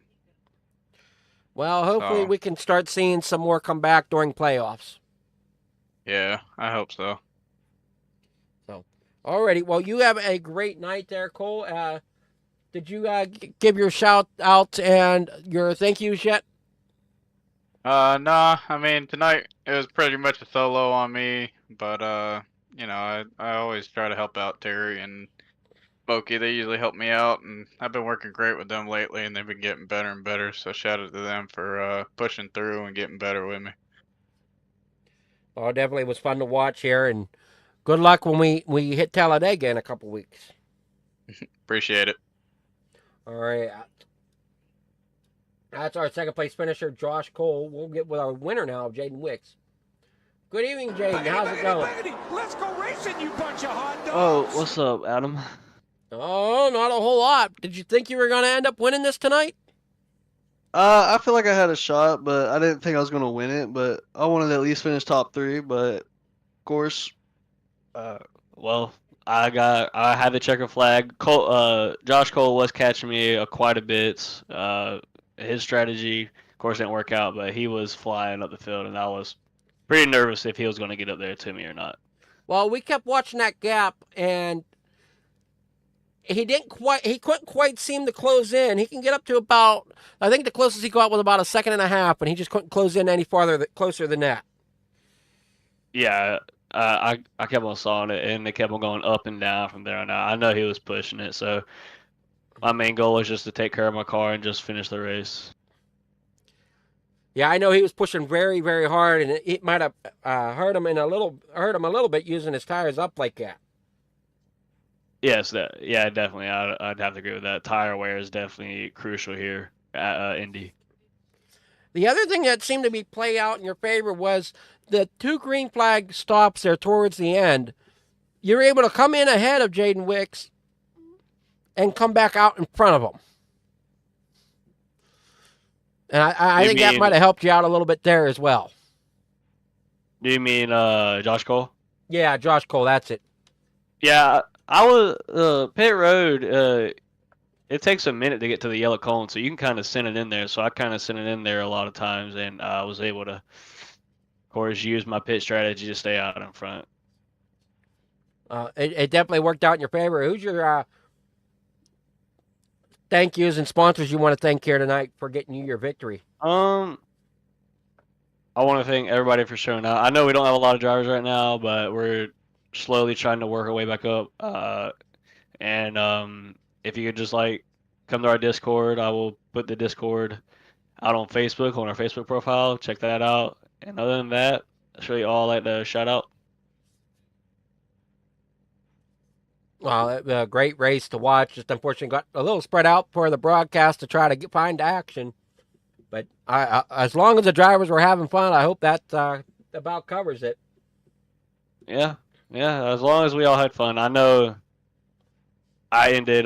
Well, hopefully we can start seeing some more come back during playoffs. Yeah, I hope so. So, alrighty. Well, you have a great night there, Cole. Did you give your shout out and your thank yous yet? Nah. I mean, tonight it was pretty much a solo on me, but you know, I always try to help out Terry and Smokey. They usually help me out, and I've been working great with them lately, and they've been getting better and better. So shout out to them for pushing through and getting better with me. Oh, definitely was fun to watch here, and good luck when we hit Talladega in a couple weeks. Appreciate it. All right. That's our second place finisher, Josh Cole. We'll get with our winner now of Jaden Wicks. Good evening, Jaden. How's it going? Let's go racing, you bunch of hot dogs. Oh, what's up, Adam? Oh, not a whole lot. Did you think you were going to end up winning this tonight? I feel like I had a shot, but I didn't think I was gonna win it. But I wanted to at least finish top 3. But of course, well, I had the checker flag. Josh Cole was catching me quite a bit. His strategy, of course, didn't work out, but he was flying up the field, and I was pretty nervous if he was gonna get up there to me or not. Well, we kept watching that gap, and he couldn't quite seem to close in. He can get up to about, I think the closest he got was about a second and a half, and he just couldn't close in any closer than that. Yeah, I kept on sawing it, and they kept on going up and down from there on out. I know he was pushing it, so my main goal was just to take care of my car and just finish the race. Yeah, I know he was pushing very, very hard, and it might have hurt him a little bit using his tires up like that. Yes, definitely. I'd have to agree with that. Tire wear is definitely crucial here at Indy. The other thing that seemed to be play out in your favor was the 2 green flag stops there towards the end. You're able to come in ahead of Jaden Wicks, and come back out in front of them. And I think that might have helped you out a little bit there as well. Do you mean Josh Cole? Yeah, Josh Cole, that's it. Yeah, I was pit road. It takes a minute to get to the yellow cone, so you can kind of send it in there. So I kind of sent it in there a lot of times, and I was able to, of course, use my pit strategy to stay out in front. It definitely worked out in your favor. Who's your thank yous and sponsors you want to thank here tonight for getting you your victory? I want to thank everybody for showing up. I know we don't have a lot of drivers right now, but we're slowly trying to work our way back up. And if you could just come to our Discord, I will put the Discord out on Facebook, on our Facebook profile. Check that out. And other than that, that's really all I'd like to shout out. Well, a great race to watch. Just unfortunately got a little spread out for the broadcast to try to find action. But as long as the drivers were having fun, I hope that about covers it. Yeah, as long as we all had fun. I know I ended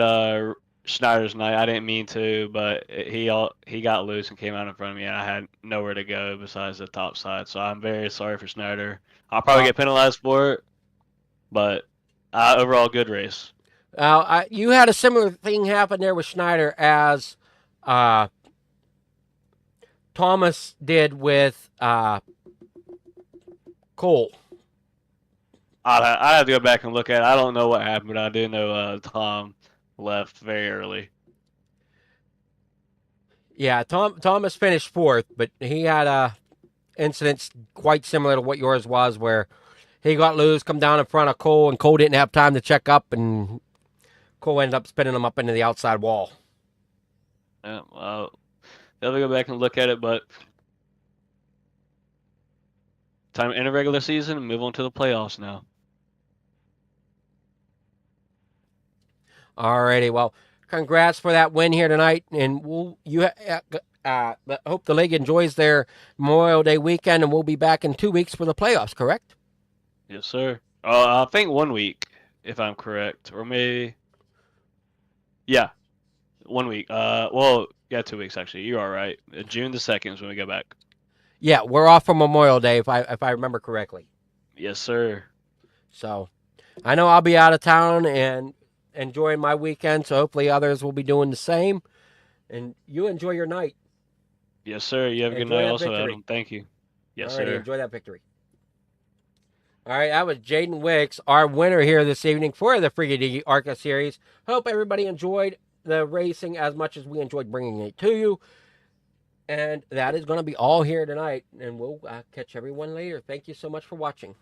Schneider's night. I didn't mean to, but he got loose and came out in front of me, and I had nowhere to go besides the top side. So I'm very sorry for Schneider. I'll probably get penalized for it, but overall, good race. You had a similar thing happen there with Schneider as Thomas did with Cole. I have to go back and look at it. I don't know what happened, but I do know Tom left very early. Yeah, Thomas finished fourth, but he had incidents quite similar to what yours was, where he got loose, come down in front of Cole, and Cole didn't have time to check up, and Cole ended up spinning him up into the outside wall. Yeah, well, I'll go back and look at it, but time to end a regular season and move on to the playoffs now. Alrighty, well, congrats for that win here tonight, and hope the league enjoys their Memorial Day weekend, and we'll be back in 2 weeks for the playoffs. Correct? Yes, sir. I think 1 week, if I'm correct, or maybe. Yeah, 1 week. 2 weeks actually. You are right. June the 2nd is when we go back. Yeah, we're off for Memorial Day, if I remember correctly. Yes, sir. So, I know I'll be out of town and enjoying my weekend, so hopefully others will be doing the same. And you enjoy your night. Yes, sir. You have a good night also, Adam. Thank you. Yes, sir. Enjoy that victory. All right, that was Jaden Wicks, our winner here this evening for the Friggy Diggy Arca series. Hope everybody enjoyed the racing as much as we enjoyed bringing it to you. And that is going to be all here tonight. And we'll catch everyone later. Thank you so much for watching.